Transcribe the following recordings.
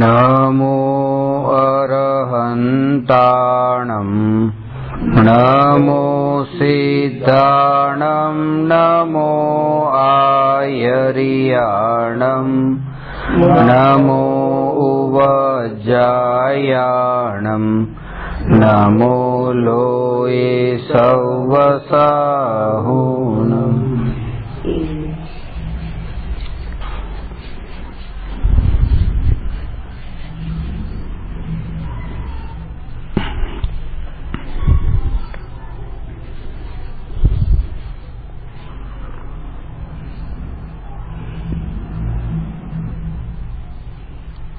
नमो अरहन्ताणं नमो सिद्धाणं नमो आयर्याणं नमो उवज्जायाणं नमो लोये सवसाहुणम्।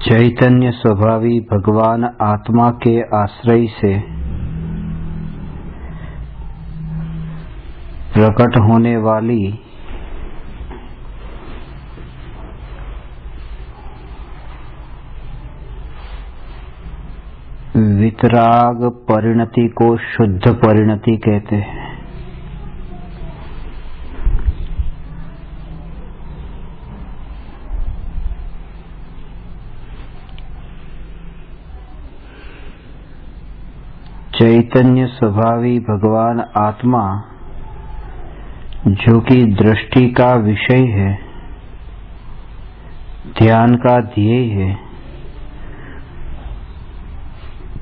चैतन्य स्वभावी भगवान आत्मा के आश्रय से प्रकट होने वाली वितराग परिणति को शुद्ध परिणति कहते हैं। चैतन्य स्वभावी भगवान आत्मा जो कि दृष्टि का विषय है, ध्यान का ध्येय है,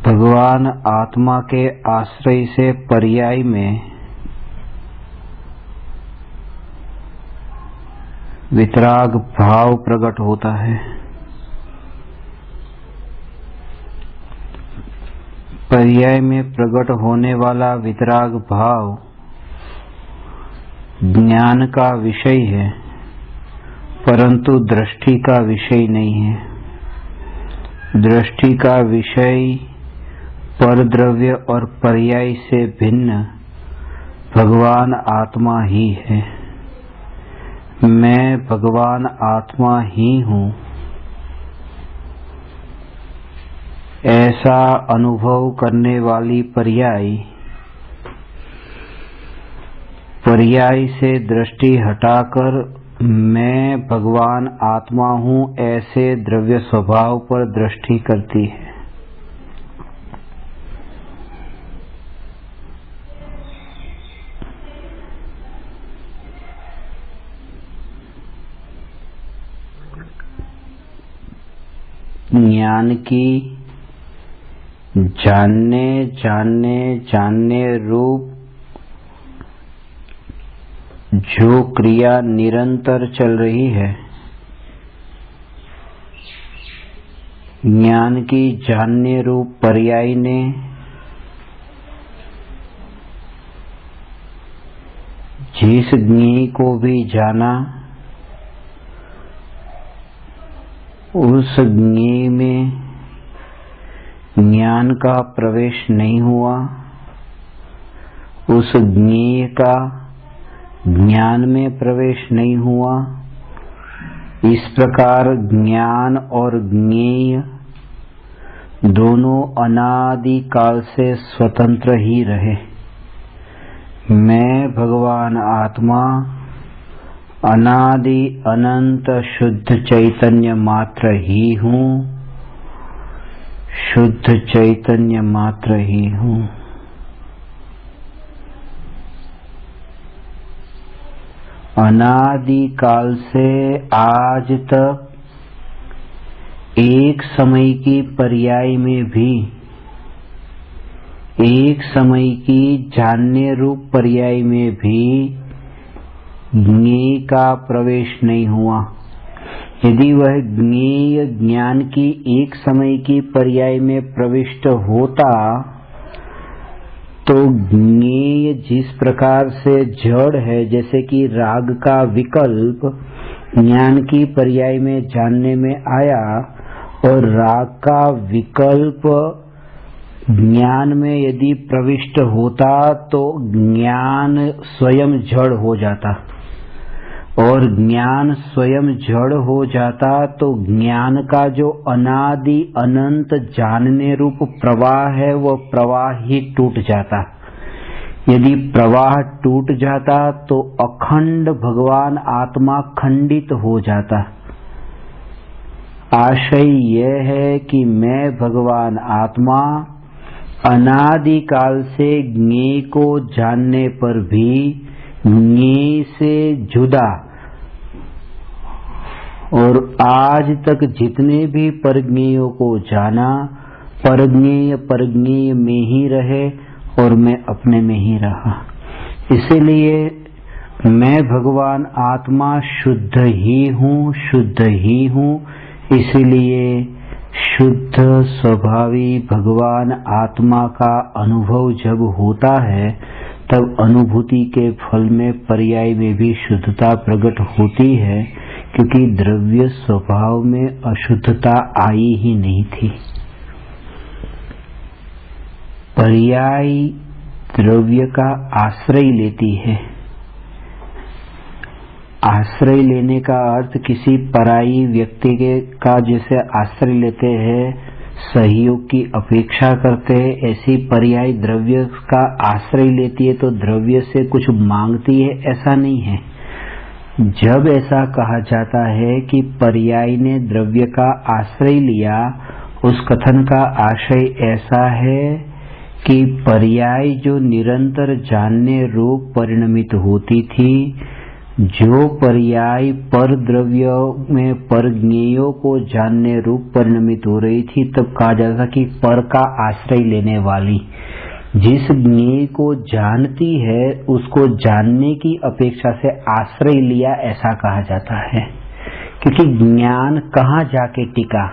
भगवान आत्मा के आश्रय से पर्याय में वितराग भाव प्रकट होता है। पर्याय में प्रकट होने वाला वितराग भाव ज्ञान का विषय है, परंतु दृष्टि का विषय नहीं है। दृष्टि का विषय परद्रव्य और पर्याय से भिन्न भगवान आत्मा ही है। मैं भगवान आत्मा ही हूँ, ऐसा अनुभव करने वाली पर्याय से दृष्टि हटाकर मैं भगवान आत्मा हूँ ऐसे द्रव्य स्वभाव पर दृष्टि करती है। ज्ञान की जानने रूप जो क्रिया निरंतर चल रही है, ज्ञान की जानने रूप पर्याय ने जिस ज्ञेय को भी जाना, उस ज्ञेय में ज्ञान का प्रवेश नहीं हुआ, उस ज्ञेय का ज्ञान में प्रवेश नहीं हुआ। इस प्रकार ज्ञान और ज्ञेय दोनों अनादि काल से स्वतंत्र ही रहे। मैं भगवान आत्मा अनादि अनंत शुद्ध चैतन्य मात्र ही हूँ, शुद्ध चैतन्य मात्र ही हूँ। अनादि काल से आज तक एक समय की पर्याय में भी, एक समय की जानने रूप पर्याय में भी ज्ञेय का प्रवेश नहीं हुआ। यदि वह ज्ञेय ज्ञान की एक समय की पर्याय में प्रविष्ट होता तो ज्ञेय जिस प्रकार से जड़ है, जैसे कि राग का विकल्प ज्ञान की पर्याय में जानने में आया और राग का विकल्प ज्ञान में यदि प्रविष्ट होता तो ज्ञान स्वयं जड़ हो जाता, और ज्ञान स्वयं जड़ हो जाता तो ज्ञान का जो अनादि अनंत जानने रूप प्रवाह है वह प्रवाह ही टूट जाता। यदि प्रवाह टूट जाता तो अखंड भगवान आत्मा खंडित हो जाता। आशय यह है कि मैं भगवान आत्मा अनादिकाल से ज्ञेय को जानने पर भी ज्ञेय से जुदा और आज तक जितने भी परज्ञेयों को जाना परज्ञेय में ही रहे और मैं अपने में ही रहा। इसीलिए मैं भगवान आत्मा शुद्ध ही हूँ। इसीलिए शुद्ध स्वभावी भगवान आत्मा का अनुभव जब होता है तब अनुभूति के फल में पर्याय में भी शुद्धता प्रकट होती है, क्योंकि द्रव्य स्वभाव में अशुद्धता आई ही नहीं थी। पर्याय द्रव्य का आश्रय लेती है। आश्रय लेने का अर्थ किसी पराई व्यक्ति का जैसे आश्रय लेते हैं, सहयोग की अपेक्षा करते हैं, ऐसी पर्याय द्रव्य का आश्रय लेती है तो द्रव्य से कुछ मांगती है, ऐसा नहीं है। जब ऐसा कहा जाता है कि पर्याय ने द्रव्य का आश्रय लिया, उस कथन का आशय ऐसा है कि पर्याय जो निरंतर जानने रूप परिणमित होती थी, जो पर्याय पर द्रव्य में परज्ञेयों को जानने रूप परिणमित हो रही थी, तब कहा जाता कि पर का आश्रय लेने वाली जिस ज्ञेय को जानती है उसको जानने की अपेक्षा से आश्रय लिया, ऐसा कहा जाता है। क्योंकि ज्ञान कहाँ जाके टिका?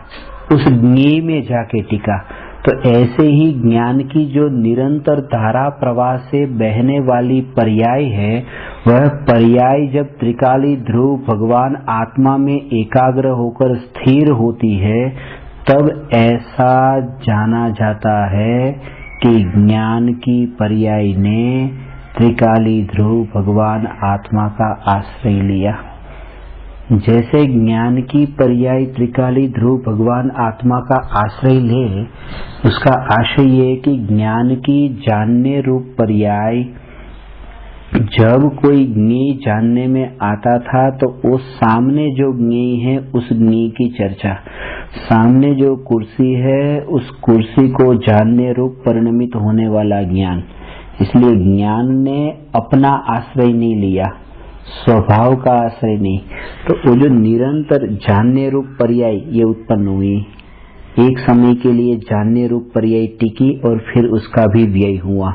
उस ज्ञेय में जाके टिका। तो ऐसे ही ज्ञान की जो निरंतर धारा प्रवाह से बहने वाली पर्याय है, वह पर्याय जब त्रिकाली ध्रुव भगवान आत्मा में एकाग्र होकर स्थिर होती है, तब ऐसा जाना जाता है कि ज्ञान की पर्याय ने त्रिकाली ध्रुव भगवान आत्मा का आश्रय लिया। जैसे ज्ञान की पर्याय त्रिकाली ध्रुव भगवान आत्मा का आश्रय ले, उसका आशय ये कि ज्ञान की जानने रूप पर्याय जब कोई ज्ञेय जानने में आता था तो उस सामने जो ज्ञेय है उस ज्ञेय की चर्चा, सामने जो कुर्सी है उस कुर्सी को जानने रूप परिणमित होने वाला ज्ञान। इसलिए ज्ञान ने अपना आश्रय नहीं लिया, स्वभाव का आश्रय नहीं। तो वो जो निरंतर जानने रूप पर्याय ये उत्पन्न हुई, एक समय के लिए जानने रूप पर्याय टिकी और फिर उसका भी व्यय हुआ।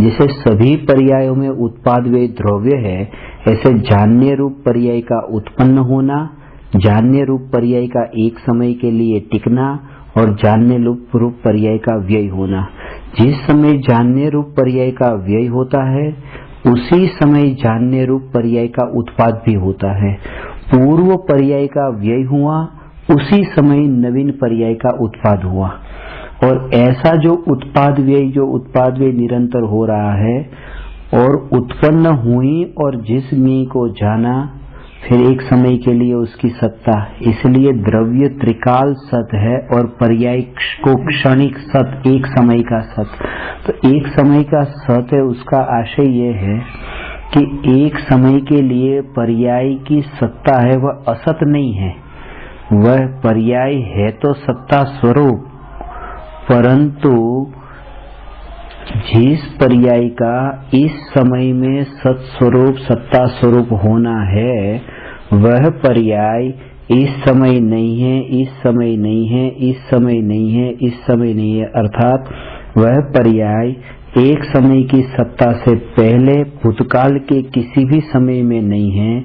जैसे सभी पर्यायों में उत्पाद व्यय द्रव्य है, ऐसे जानने रूप पर्याय का उत्पन्न होना, जानने रूप पर्याय का एक समय के लिए टिकना और जानने रूप पर्याय का व्यय होना। जिस समय जानने रूप पर्याय का व्यय होता है उसी समय जानने रूप पर्याय का उत्पाद भी होता है। पूर्व पर्याय का व्यय हुआ, उसी समय नवीन पर्याय का उत्पाद हुआ। और ऐसा जो उत्पाद व्यय निरंतर हो रहा है और उत्पन्न हुई और जिस ज्ञेय को जाना, फिर एक समय के लिए उसकी सत्ता। इसलिए द्रव्य त्रिकाल सत है और पर्याय को क्षणिक सत, एक समय का सत। तो एक समय का सत है, उसका आशय ये है कि एक समय के लिए पर्याय की सत्ता है, वह असत नहीं है। वह पर्याय है तो सत्ता स्वरूप, परंतु जिस पर्याय का इस समय में सत्स्वरूप सत्ता स्वरूप होना है, वह पर्याय इस समय नहीं है, इस समय नहीं है, इस समय नहीं है, इस समय नहीं है। अर्थात वह पर्याय एक समय की सत्ता से पहले भूतकाल के किसी भी समय में नहीं है,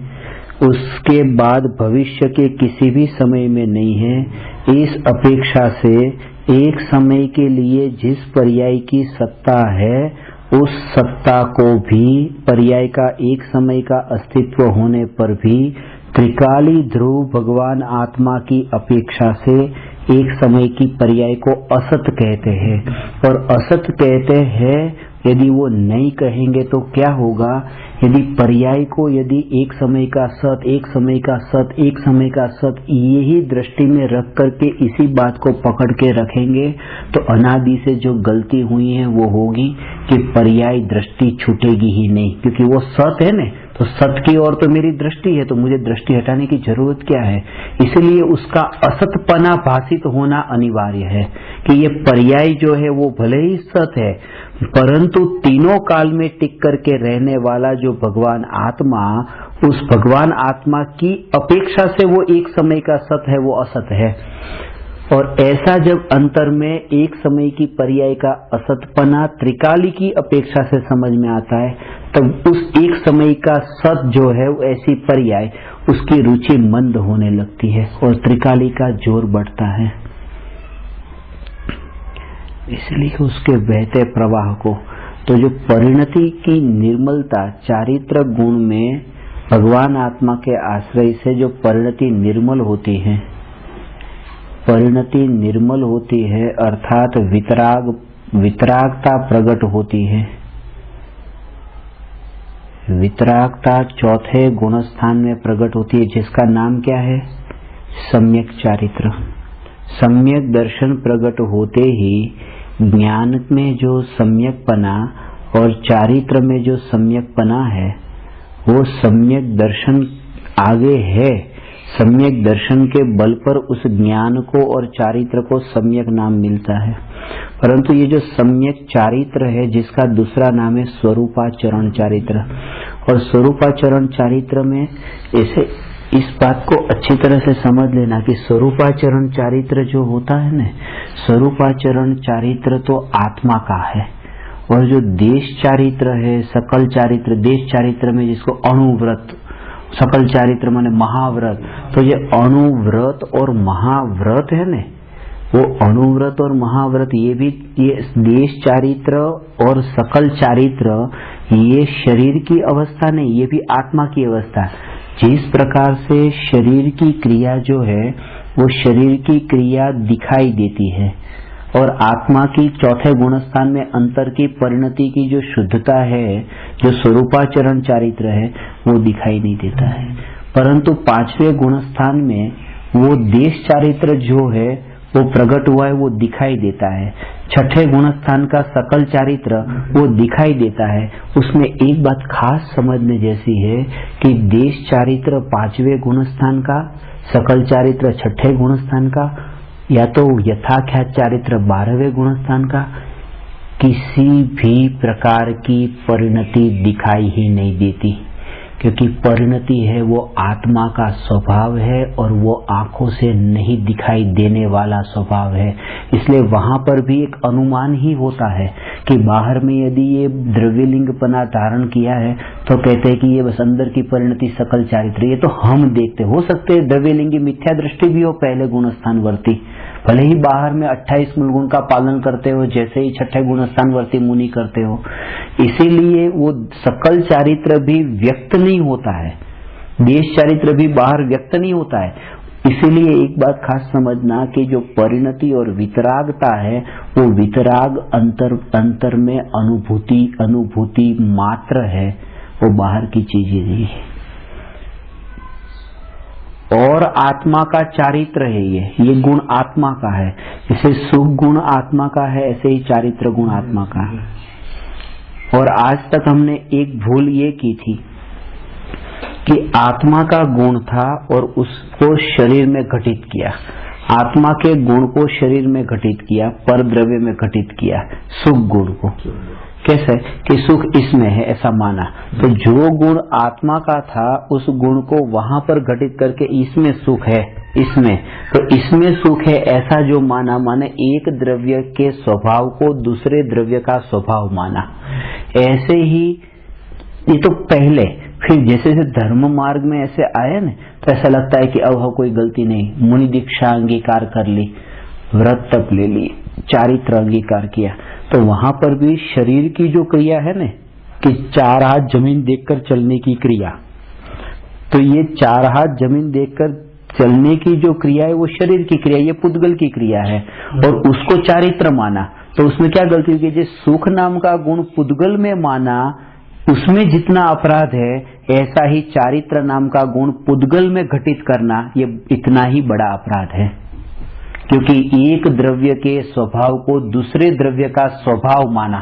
उसके बाद भविष्य के किसी भी समय में नहीं है। इस अपेक्षा से एक समय के लिए जिस पर्याय की सत्ता है, उस सत्ता को भी पर्याय का एक समय का अस्तित्व होने पर भी त्रिकाली ध्रुव भगवान आत्मा की अपेक्षा से एक समय की पर्याय को असत कहते हैं। और असत कहते हैं यदि वो नहीं कहेंगे तो क्या होगा? यदि पर्याय को यदि एक समय का सत, एक समय का सत, एक समय का सत, यही दृष्टि में रख करके इसी बात को पकड़ के रखेंगे तो अनादि से जो गलती हुई है वो होगी कि पर्याय दृष्टि छूटेगी ही नहीं, क्योंकि वो सत है ना, तो सत की ओर तो मेरी दृष्टि है, तो मुझे दृष्टि हटाने की जरूरत क्या है? इसलिए उसका असतपना भाषित होना अनिवार्य है कि ये पर्याय जो है वो भले ही सत है, परंतु तीनों काल में टिक करके रहने वाला जो भगवान आत्मा, उस भगवान आत्मा की अपेक्षा से वो एक समय का सत है, वो असत है। और ऐसा जब अंतर में एक समय की पर्याय का असतपना त्रिकाली की अपेक्षा से समझ में आता है, तब उस एक समय का सत जो है वो ऐसी पर्याय, उसकी रुचि मंद होने लगती है और त्रिकाली का जोर बढ़ता है। इसलिए उसके बहते प्रवाह को, तो जो परिणति की निर्मलता चारित्र गुण में भगवान आत्मा के आश्रय से जो परिणति निर्मल होती है, परिणति निर्मल होती है अर्थात वितरागता प्रकट होती है। वितरागता चौथे गुणस्थान में प्रकट होती है, जिसका नाम क्या है? सम्यक चारित्र। सम्यक दर्शन प्रकट होते ही ज्ञान में जो सम्यकपना और चारित्र में जो सम्यकपना है, वो सम्यक दर्शन आगे है। सम्यक दर्शन के बल पर उस ज्ञान को और चारित्र को सम्यक नाम मिलता है, परंतु ये जो सम्यक चारित्र है, जिसका दूसरा नाम है स्वरूपाचरण चारित्र, और स्वरूपाचरण चारित्र में ऐसे इस बात को अच्छी तरह से समझ लेना कि स्वरूपाचरण चारित्र जो होता है ना, स्वरूपाचरण चारित्र तो आत्मा का है, और जो देश चारित्र है, सकल चारित्र, देश चारित्र में जिसको अणुव्रत, सकल चारित्र माने महाव्रत, तो ये अणुव्रत और महाव्रत है ना, वो अणुव्रत और महाव्रत, ये भी ये देश चारित्र और सकल चारित्र, ये शरीर की अवस्था नहीं, ये भी आत्मा की अवस्था। जिस प्रकार से शरीर की क्रिया जो है वो शरीर की क्रिया दिखाई देती है, और आत्मा की चौथे गुणस्थान में अंतर की परिणति की जो शुद्धता है, जो स्वरूपाचरण चारित्र है, वो दिखाई नहीं देता है। परंतु पांचवें गुणस्थान में वो देश चारित्र जो है वो प्रकट हुआ है, वो दिखाई देता है। छठे गुणस्थान का सकल चारित्र वो दिखाई देता है। उसमें एक बात खास समझने जैसी है कि देश चारित्र पांचवें गुणस्थान का, सकल चारित्र छठे गुणस्थान का, या तो यथाख्यात चारित्र 12वें गुणस्थान का, किसी भी प्रकार की परिणति दिखाई ही नहीं देती, क्योंकि परिणति है वो आत्मा का स्वभाव है और वो आंखों से नहीं दिखाई देने वाला स्वभाव है। इसलिए वहां पर भी एक अनुमान ही होता है कि बाहर में यदि ये द्रव्यलिंगपना धारण किया है तो कहते हैं कि ये बस अंदर की परिणति सकल चारित्र, ये तो हम देखते हो सकते हैं द्रव्यलिंगी मिथ्या दृष्टि भी हो पहले गुणस्थान वर्ती, भले ही बाहर में 28 मूल गुण का पालन करते हो, जैसे ही छठे गुणस्थान वर्ती मुनि करते हो, इसीलिए वो सकल चारित्र भी व्यक्त नहीं होता है, देश चारित्र भी बाहर व्यक्त नहीं होता है। इसीलिए एक बात खास समझना कि जो परिणति और वितरागता है, वो वितराग अंतर में अनुभूति मात्र है, वो बाहर की चीज ही नहीं है। और आत्मा का चारित्र है ये गुण आत्मा का है। जैसे सुख गुण आत्मा का है, ऐसे ही चारित्र गुण आत्मा का है। और आज तक हमने एक भूल ये की थी कि आत्मा का गुण था और उसको शरीर में घटित किया, आत्मा के गुण को शरीर में घटित किया, पर द्रव्य में घटित किया, सुख गुण को। कैसे कि सुख इसमें है ऐसा माना, तो जो गुण आत्मा का था उस गुण को वहां पर घटित करके इसमें सुख है, इसमें तो इसमें सुख है ऐसा जो माना, माने एक द्रव्य के स्वभाव को दूसरे द्रव्य का स्वभाव माना। ऐसे ही ये तो पहले, फिर जैसे जैसे धर्म मार्ग में ऐसे आए ना, तो ऐसा लगता है कि अब कोई गलती नहीं, मुनि दीक्षा अंगीकार कर ली, व्रत तप ले ली, चारित्र अंगीकार किया, तो वहां पर भी शरीर की जो क्रिया है ना कि 4 हाथ जमीन देखकर चलने की क्रिया, तो ये 4 हाथ जमीन देखकर चलने की जो क्रिया है वो शरीर की क्रिया, ये पुद्गल की क्रिया है, और उसको चारित्र माना। तो उसमें क्या गलती हुई कि जिस सुख नाम का गुण पुद्गल में माना उसमें जितना अपराध है, ऐसा ही चारित्र नाम का गुण पुद्गल में घटित करना ये इतना ही बड़ा अपराध है, क्योंकि एक द्रव्य के स्वभाव को दूसरे द्रव्य का स्वभाव माना।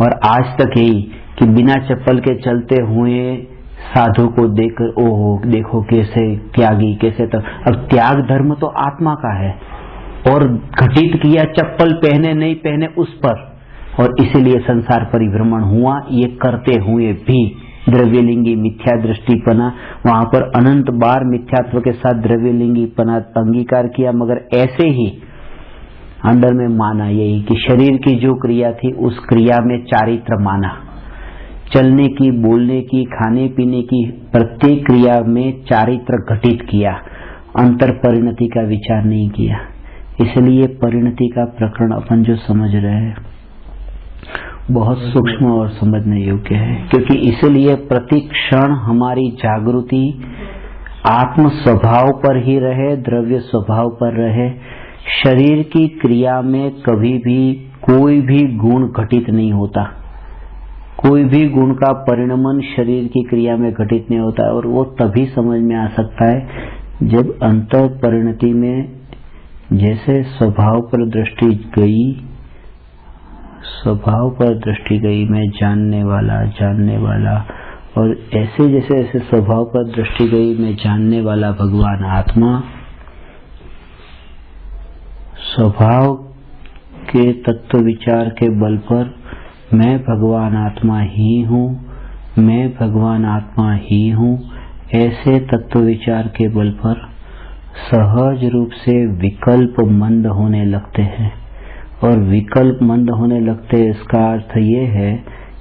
और आज तक यही कि बिना चप्पल के चलते हुए साधु को देखकर ओहो देखो कैसे त्यागी कैसे, तो अब त्याग धर्म तो आत्मा का है और घटित किया चप्पल पहने नहीं पहने उस पर, और इसीलिए संसार परिभ्रमण हुआ। ये करते हुए भी द्रव्यलिंगी मिथ्या दृष्टिपना, वहां पर अनंत बार मिथ्यात्व के साथ द्रव्यलिंगीपना अंगीकार किया, मगर ऐसे ही अंदर में माना यही कि शरीर की जो क्रिया थी उस क्रिया में चारित्र माना, चलने की बोलने की खाने पीने की प्रत्येक क्रिया में चारित्र घटित किया, अंतर परिणति का विचार नहीं किया। इसलिए परिणति का प्रकरण अपन जो समझ रहे हैं बहुत सूक्ष्म और समझने योग्य है, क्योंकि इसलिए प्रति क्षण हमारी जागृति आत्म स्वभाव पर ही रहे, द्रव्य स्वभाव पर रहे। शरीर की क्रिया में कभी भी कोई भी गुण घटित नहीं होता, कोई भी गुण का परिणमन शरीर की क्रिया में घटित नहीं होता, और वो तभी समझ में आ सकता है जब अंतर परिणति में जैसे स्वभाव पर दृष्टि गई, स्वभाव पर दृष्टि गई में जानने वाला, और ऐसे जैसे ऐसे स्वभाव पर दृष्टि गई में जानने वाला भगवान आत्मा, स्वभाव के तत्व विचार के बल पर मैं भगवान आत्मा ही हूँ, मैं भगवान आत्मा ही हूँ, ऐसे तत्व विचार के बल पर सहज रूप से विकल्प मंद होने लगते हैं। और विकल्प मंद होने लगते, इसका अर्थ ये है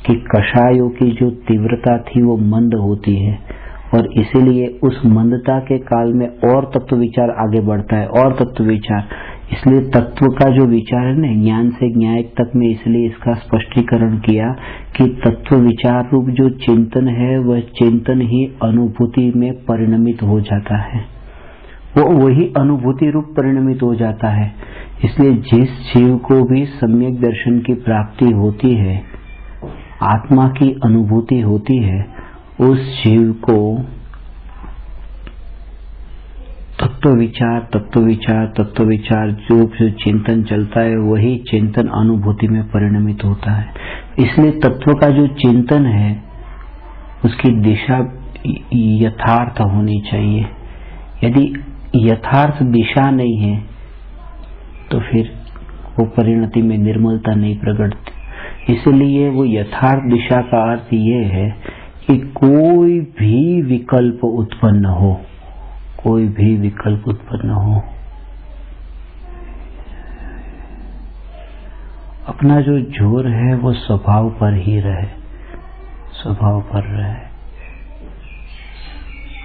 कि कषायों की जो तीव्रता थी वो मंद होती है, और इसीलिए उस मंदता के काल में और तत्व विचार आगे बढ़ता है, और तत्व विचार। इसलिए तत्व का जो विचार है ना, ज्ञान से न्यायिक तक में, इसलिए इसका स्पष्टीकरण किया कि तत्व विचार रूप जो चिंतन है वह चिंतन ही अनुभूति में परिणमित हो जाता है, वो वही अनुभूति रूप परिणमित हो जाता है। इसलिए जिस जीव को भी सम्यक दर्शन की प्राप्ति होती है, आत्मा की अनुभूति होती है, उस जीव को तत्व विचार जो चिंतन चलता है वही चिंतन अनुभूति में परिणमित होता है। इसलिए तत्व का जो चिंतन है उसकी दिशा यथार्थ होनी चाहिए। यदि यथार्थ दिशा नहीं है तो फिर वो परिणति में निर्मलता नहीं प्रकटती। इसलिए वो यथार्थ दिशा का अर्थ ये है कि कोई भी विकल्प उत्पन्न हो, कोई भी विकल्प उत्पन्न हो, अपना जो जोर है वो स्वभाव पर ही रहे, स्वभाव पर रहे।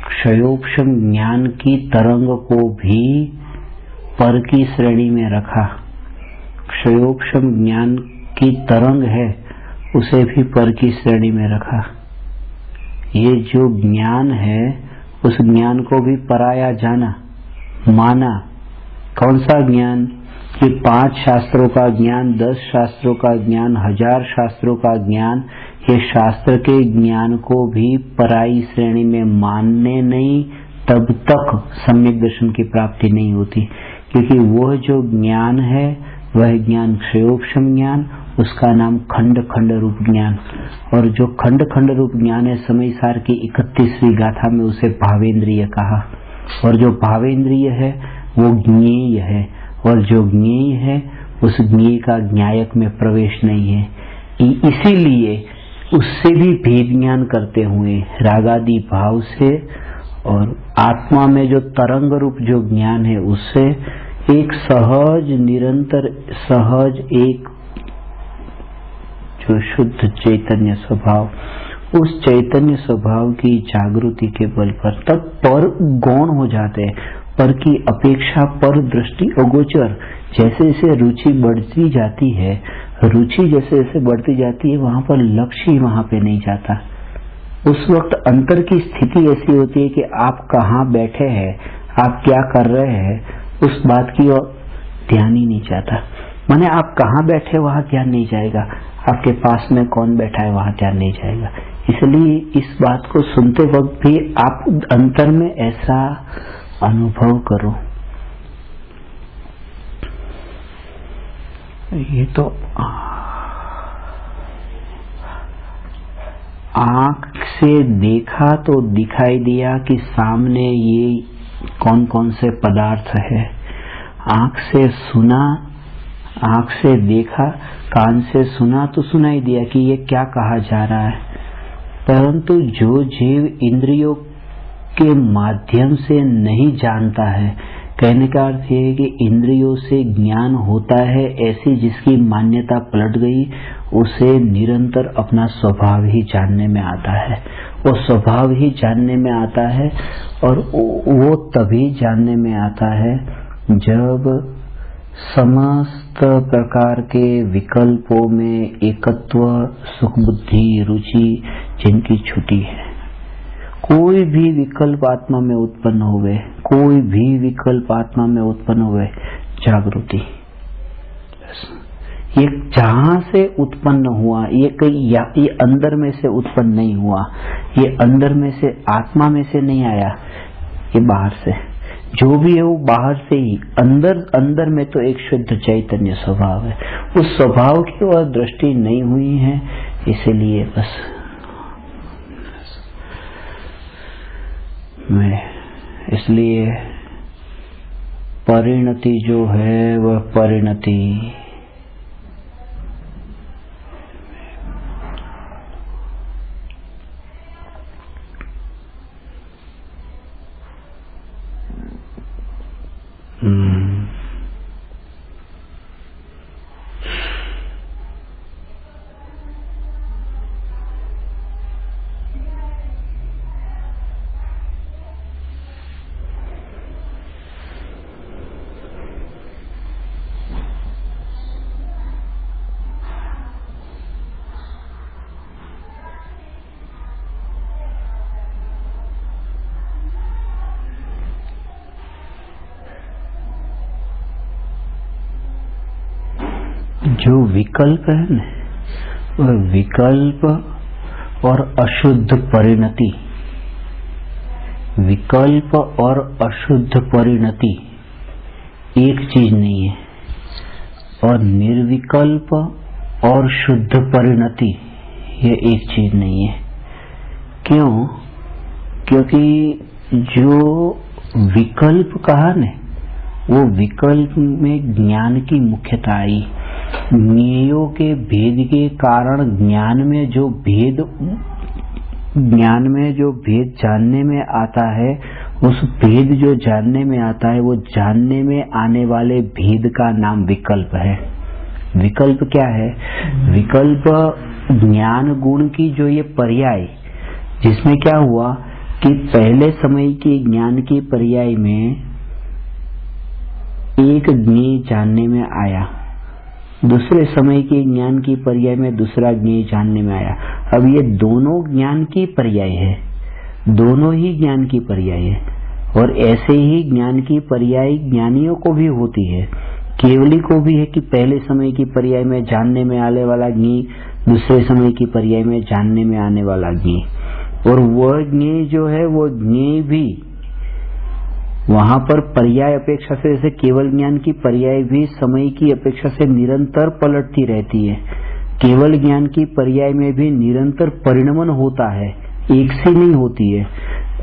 क्षयोक्षम ज्ञान की तरंग को भी पर की श्रेणी में रखा। क्षयोक्षम ज्ञान की तरंग है उसे भी पर की श्रेणी में रखा। ये जो ज्ञान है उस ज्ञान को भी पराया जाना, माना। कौन सा ज्ञान? कि 5 शास्त्रों का ज्ञान, 10 शास्त्रों का ज्ञान, 1000 शास्त्रों का ज्ञान, ये शास्त्र के ज्ञान को भी पराई श्रेणी में मानने नहीं, तब तक सम्यक दर्शन की प्राप्ति नहीं होती। क्योंकि वह जो ज्ञान है वह ज्ञान क्षयोक्षम ज्ञान, उसका नाम खंड खंड रूप ज्ञान। और जो खंड खंड रूप ज्ञान है, समय सार की 31वीं गाथा में उसे भावेंद्रिय कहा। और जो भावेंद्रिय है वो ज्ञेय है, और जो ज्ञेय है उस ज्ञेय का ज्ञायक में प्रवेश नहीं है। इसीलिए उससे भी भेद ज्ञान करते हुए रागादि भाव से और आत्मा में जो तरंग रूप जो ज्ञान है उससे एक सहज निरंतर सहज एक जो शुद्ध चैतन्य स्वभाव, उस चैतन्य स्वभाव की जागृति के बल पर तब पर गौण हो जाते हैं। पर की अपेक्षा पर दृष्टि अगोचर। जैसे जैसे रुचि बढ़ती जाती है, रुचि जैसे जैसे बढ़ती जाती है, वहां पर लक्ष्य ही वहां पे नहीं जाता। उस वक्त अंतर की स्थिति ऐसी होती है कि आप कहाँ बैठे हैं, आप क्या कर रहे हैं, उस बात की ध्यान ही नहीं जाता। माने आप कहाँ बैठे वहां ध्यान नहीं जाएगा, आपके पास में कौन बैठा है वहां ध्यान नहीं जाएगा। इसलिए इस बात को सुनते वक्त भी आप अंतर में ऐसा अनुभव करो। ये तो आंख से देखा तो दिखाई दिया कि सामने ये कौन कौन से पदार्थ है। आंख से सुना, आंख से देखा, कान से सुना तो सुनाई दिया कि ये क्या कहा जा रहा है। परंतु जो जीव इंद्रियों के माध्यम से नहीं जानता है, कहने का अर्थ ये है कि इंद्रियों से ज्ञान होता है, ऐसी जिसकी मान्यता पलट गई, उसे निरंतर अपना स्वभाव ही जानने में आता है। वो स्वभाव ही जानने में आता है, और वो तभी जानने में आता है जब समस्त प्रकार के विकल्पों में एकत्व, सुख बुद्धि, रुचि जिनकी छुटी है। कोई भी विकल्प आत्मा में उत्पन्न हुए, कोई भी विकल्प आत्मा में उत्पन्न हुए, जागृति। ये जहां से उत्पन्न हुआ, ये अंदर में से उत्पन्न नहीं हुआ, ये अंदर में से, आत्मा में से नहीं आया, ये बाहर से। जो भी है वो बाहर से ही, अंदर में तो एक शुद्ध चैतन्य स्वभाव है। उस स्वभाव की ओर दृष्टि नहीं हुई है, इसलिए बस इसलिए परिणति जो है वह परिणति जो विकल्प है ना, वह विकल्प और अशुद्ध परिणति, विकल्प और अशुद्ध परिणति एक चीज नहीं है, और निर्विकल्प और शुद्ध परिणति ये एक चीज नहीं है। क्यों? क्योंकि जो विकल्प कहा न, वो विकल्प में ज्ञान की मुख्यता आई। ज्ञेयों के भेद के कारण ज्ञान में जो भेद जानने में आता है, उस भेद जो जानने में आता है, वो जानने में आने वाले भेद का नाम विकल्प है। विकल्प क्या है? विकल्प ज्ञान गुण की जो ये पर्याय, जिसमें क्या हुआ कि पहले समय के ज्ञान की पर्याय में एक ज्ञेय जानने में आया, दूसरे समय के ज्ञान की पर्याय में दूसरा ज्ञेय जानने में आया। अब ये दोनों ज्ञान की पर्याय है, दोनों ही ज्ञान की पर्याय है। और ऐसे ही ज्ञान की पर्याय ज्ञानियों को भी होती है, केवली को भी है कि पहले समय की पर्याय में जानने में आने वाला ज्ञेय, दूसरे समय की पर्याय में जानने में आने वाला ज्ञेय। और वह ज्ञेय जो है, वो ज्ञेय भी वहां पर पर्याय अपेक्षा से, जैसे केवल ज्ञान की पर्याय भी समय की अपेक्षा से निरंतर पलटती रहती है, केवल ज्ञान की पर्याय में भी निरंतर परिणमन होता है, एक सी नहीं होती है।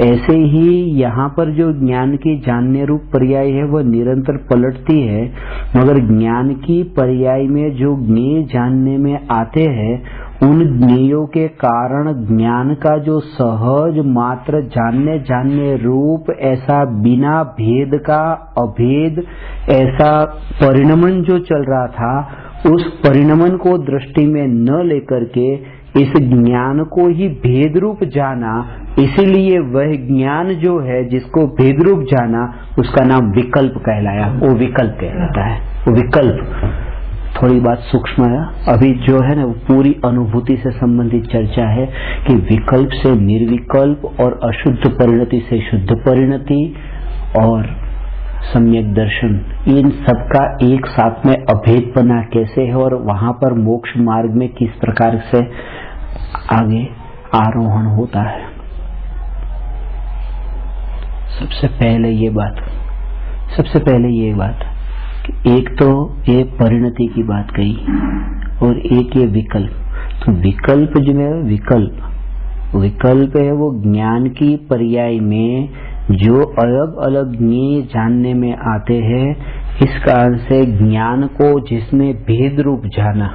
ऐसे ही यहाँ पर जो ज्ञान की जानने रूप पर्याय है वह निरंतर पलटती है, मगर ज्ञान की पर्याय में जो ज्ञेय जानने में आते हैं, उन ज्ञेयों के कारण ज्ञान का जो सहज मात्र जानने रूप ऐसा बिना भेद का अभेद ऐसा परिणमन जो चल रहा था, उस परिणमन को दृष्टि में न लेकर के इस ज्ञान को ही भेद रूप जाना। इसीलिए वह ज्ञान जो है जिसको भेद रूप जाना, उसका नाम विकल्प कहलाया। वो विकल्प कहलाता है, वो विकल्प। थोड़ी बात सूक्ष्म है, अभी जो है ना पूरी अनुभूति से संबंधित चर्चा है कि विकल्प से निर्विकल्प और अशुद्ध परिणति से शुद्ध परिणति और सम्यक दर्शन, इन सबका एक साथ में अभेदपना कैसे है और वहां पर मोक्ष मार्ग में किस प्रकार से आगे आरोहण होता है। सबसे पहले ये बात कि एक तो ये परिणति की बात कही और एक ये विकल्प। तो विकल्प जो है, विकल्प है वो ज्ञान की पर्याय में जो अलग अलग ज्ञेय जानने में आते हैं, इस कारण से ज्ञान को जिसने भेद रूप जाना,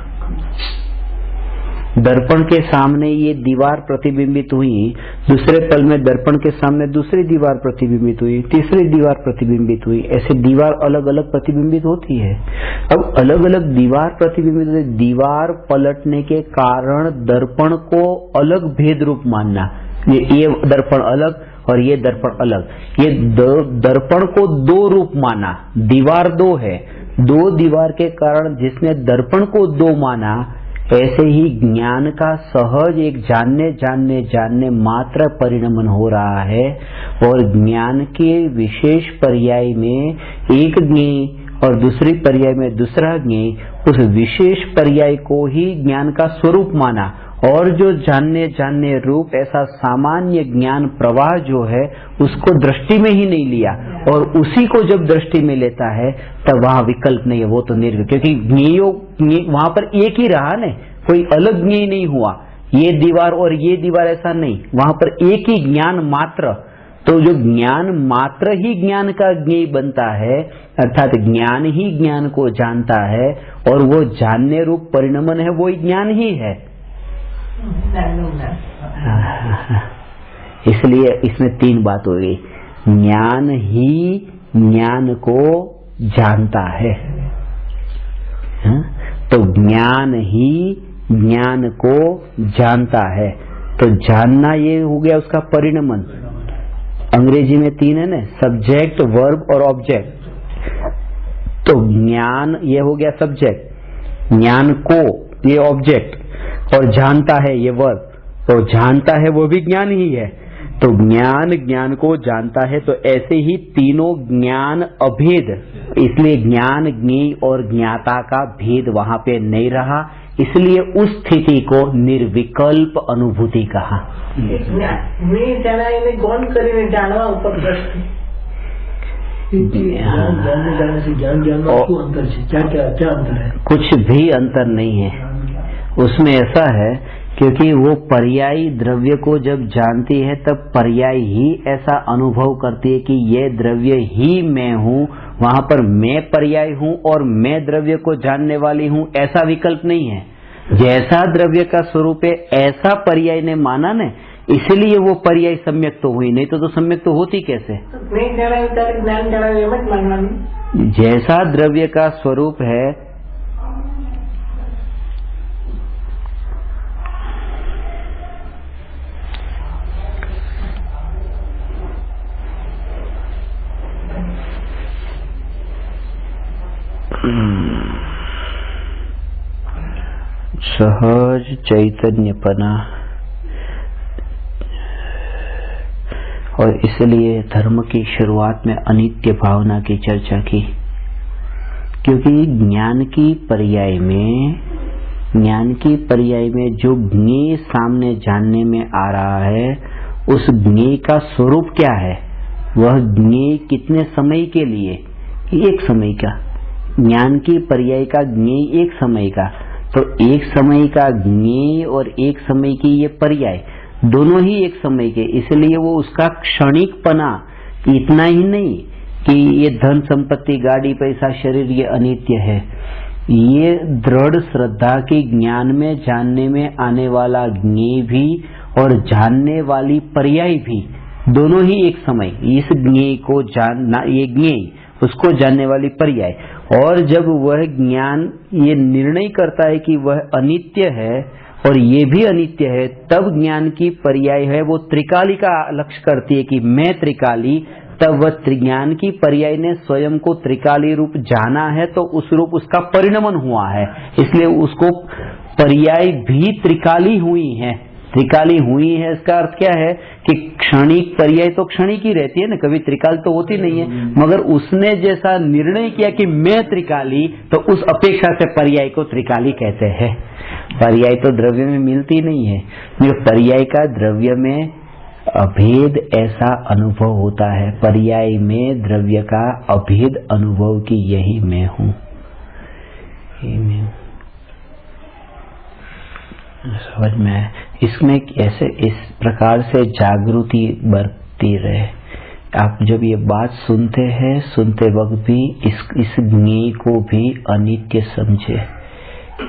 दर्पण के सामने ये दीवार प्रतिबिंबित हुई, दूसरे पल में दर्पण के सामने दूसरी दीवार प्रतिबिंबित हुई, तीसरी दीवार प्रतिबिंबित हुई, ऐसे दीवार अलग अलग प्रतिबिंबित होती है। अब अलग अलग दीवार प्रतिबिंबित होती, दीवार पलटने के कारण दर्पण को अलग भेद रूप मानना, ये दर्पण अलग और ये दर्पण अलग, ये दर्पण को दो रूप माना, दीवार दो है, दो दीवार के कारण जिसने दर्पण को दो माना, ऐसे ही ज्ञान का सहज एक जानने मात्र परिणमन हो रहा है और ज्ञान के विशेष पर्याय में एक ज्ञेय और दूसरी पर्याय में दूसरा ज्ञेय, उस विशेष पर्याय को ही ज्ञान का स्वरूप माना और जो जानने रूप ऐसा सामान्य ज्ञान प्रवाह जो है उसको दृष्टि में ही नहीं लिया और उसी को जब दृष्टि में लेता है तब वहां विकल्प नहीं है, वो तो निर्विकल्प, क्योंकि ज्ञेयों वहां पर एक ही रहा न, कोई अलग ज्ञेय नहीं हुआ, ये दीवार और ये दीवार ऐसा नहीं, वहां पर एक ही ज्ञान मात्र। तो जो ज्ञान मात्र ही ज्ञान का ज्ञेय बनता है, अर्थात ज्ञान ही ज्ञान को जानता है और वो जानने रूप परिणमन है, वो ज्ञान ही है। इसलिए इसमें तीन बात हो गई, ज्ञान ही ज्ञान को जानता है, तो ज्ञान ही ज्ञान को जानता है, तो जानना ये हो गया उसका परिणमन। अंग्रेजी में तीन है ना, सब्जेक्ट, वर्ब और ऑब्जेक्ट। तो ज्ञान ये हो गया सब्जेक्ट, ज्ञान को ये ऑब्जेक्ट और जानता है ये वर्ब, तो जानता है वो भी ज्ञान ही है। तो ज्ञान ज्ञान को जानता है, तो ऐसे ही तीनों ज्ञान अभेद, इसलिए ज्ञान ज्ञेय और ज्ञाता का भेद वहां पे नहीं रहा, इसलिए उस स्थिति को निर्विकल्प अनुभूति कहा। कुछ भी अंतर नहीं है उसमें, ऐसा है क्योंकि वो पर्यायी द्रव्य को जब जानती है तब पर्याय ही ऐसा अनुभव करती है कि ये द्रव्य ही मैं हूँ, वहां पर मैं पर्याय हूँ और मैं द्रव्य को जानने वाली हूँ, ऐसा विकल्प नहीं है। जैसा द्रव्य का स्वरूप है ऐसा पर्याय ने माना न, इसलिए वो पर्याय सम्यक तो हुई, नहीं तो सम्यक तो होती कैसे। जैसा द्रव्य का स्वरूप है सहज चैतन्यपना, और इसलिए धर्म की शुरुआत में अनित्य भावना की चर्चा की, क्योंकि ज्ञान की पर्याय में जो ज्ञेय सामने जानने में आ रहा है, उस ज्ञेय का स्वरूप क्या है, वह ज्ञेय कितने समय के लिए, एक समय का, ज्ञान की पर्याय का ज्ञेय एक समय का, तो एक समय का ज्ञेय और एक समय की ये पर्याय दोनों ही एक समय के, इसलिए वो उसका क्षणिकपना इतना ही नहीं कि ये धन संपत्ति गाड़ी पैसा शरीर ये अनित्य है, ये दृढ़ श्रद्धा के ज्ञान में जानने में आने वाला ज्ञेय भी और जानने वाली पर्याय भी दोनों ही एक समय, इस ज्ञेय को जानना, ये ज्ञेय उसको जानने वाली पर्याय, और जब वह ज्ञान ये निर्णय करता है कि वह अनित्य है और ये भी अनित्य है, तब ज्ञान की पर्याय है वो त्रिकाली का लक्ष्य करती है कि मैं त्रिकाली, तब वह ज्ञान की पर्याय ने स्वयं को त्रिकाली रूप जाना है, तो उस रूप उसका परिणमन हुआ है, इसलिए उसको पर्याय भी त्रिकाली हुई है, त्रिकाली हुई है इसका अर्थ क्या है कि क्षणिक पर्याय तो क्षणिक ही रहती है ना, कभी त्रिकाल तो होती नहीं है। मगर उसने जैसा निर्णय किया कि मैं त्रिकाली, तो उस अपेक्षा से पर्याय को त्रिकाली कहते हैं। पर्याय तो द्रव्य में मिलती नहीं है, पर्याय का द्रव्य में अभेद ऐसा अनुभव होता है। पर्याय में द्रव्य का अभेद अनुभव की यही मैं हूं, समझ में है। इसमें कैसे इस प्रकार से जागृति बरतती रहे। आप जब ये बात सुनते हैं, सुनते वक्त भी इस ज्ञेय को भी अनित्य समझे,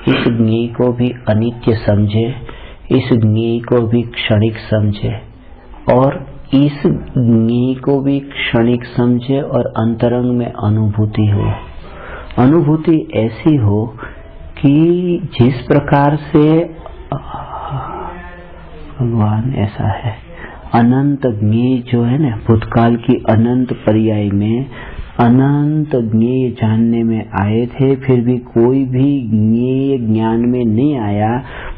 इस ज्ञेय को भी अनित्य समझे, इस ज्ञेय को भी क्षणिक समझे, और इस ज्ञेय को भी क्षणिक समझे, और अंतरंग में अनुभूति हो। अनुभूति ऐसी हो कि जिस प्रकार से भगवान ऐसा है, अनंत ज्ञेय जो है ना, भूतकाल की अनंत पर्याय में अनंत ज्ञेय जानने में आए थे, फिर भी कोई भी ज्ञेय ज्ञान में नहीं आया।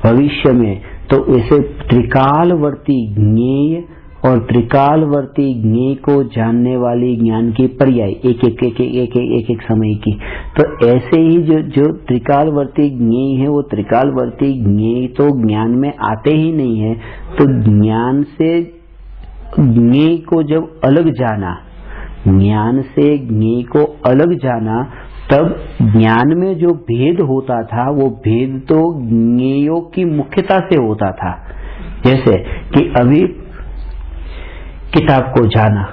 भविष्य में तो ऐसे त्रिकालवर्ती ज्ञेय और त्रिकालवर्ती ज्ञेय को जानने वाली ज्ञान की पर्याय एक समय की, तो ऐसे ही जो त्रिकालवर्ती ज्ञेय है, वो त्रिकालवर्ती ज्ञेय तो ज्ञान में आते ही नहीं है। तो ज्ञान से ज्ञेय को जब अलग जाना, ज्ञान से ज्ञेय को अलग जाना, तब ज्ञान में जो भेद होता था, वो भेद तो ज्ञेयों की मुख्यता से होता था। जैसे कि अभी किताब को जाना,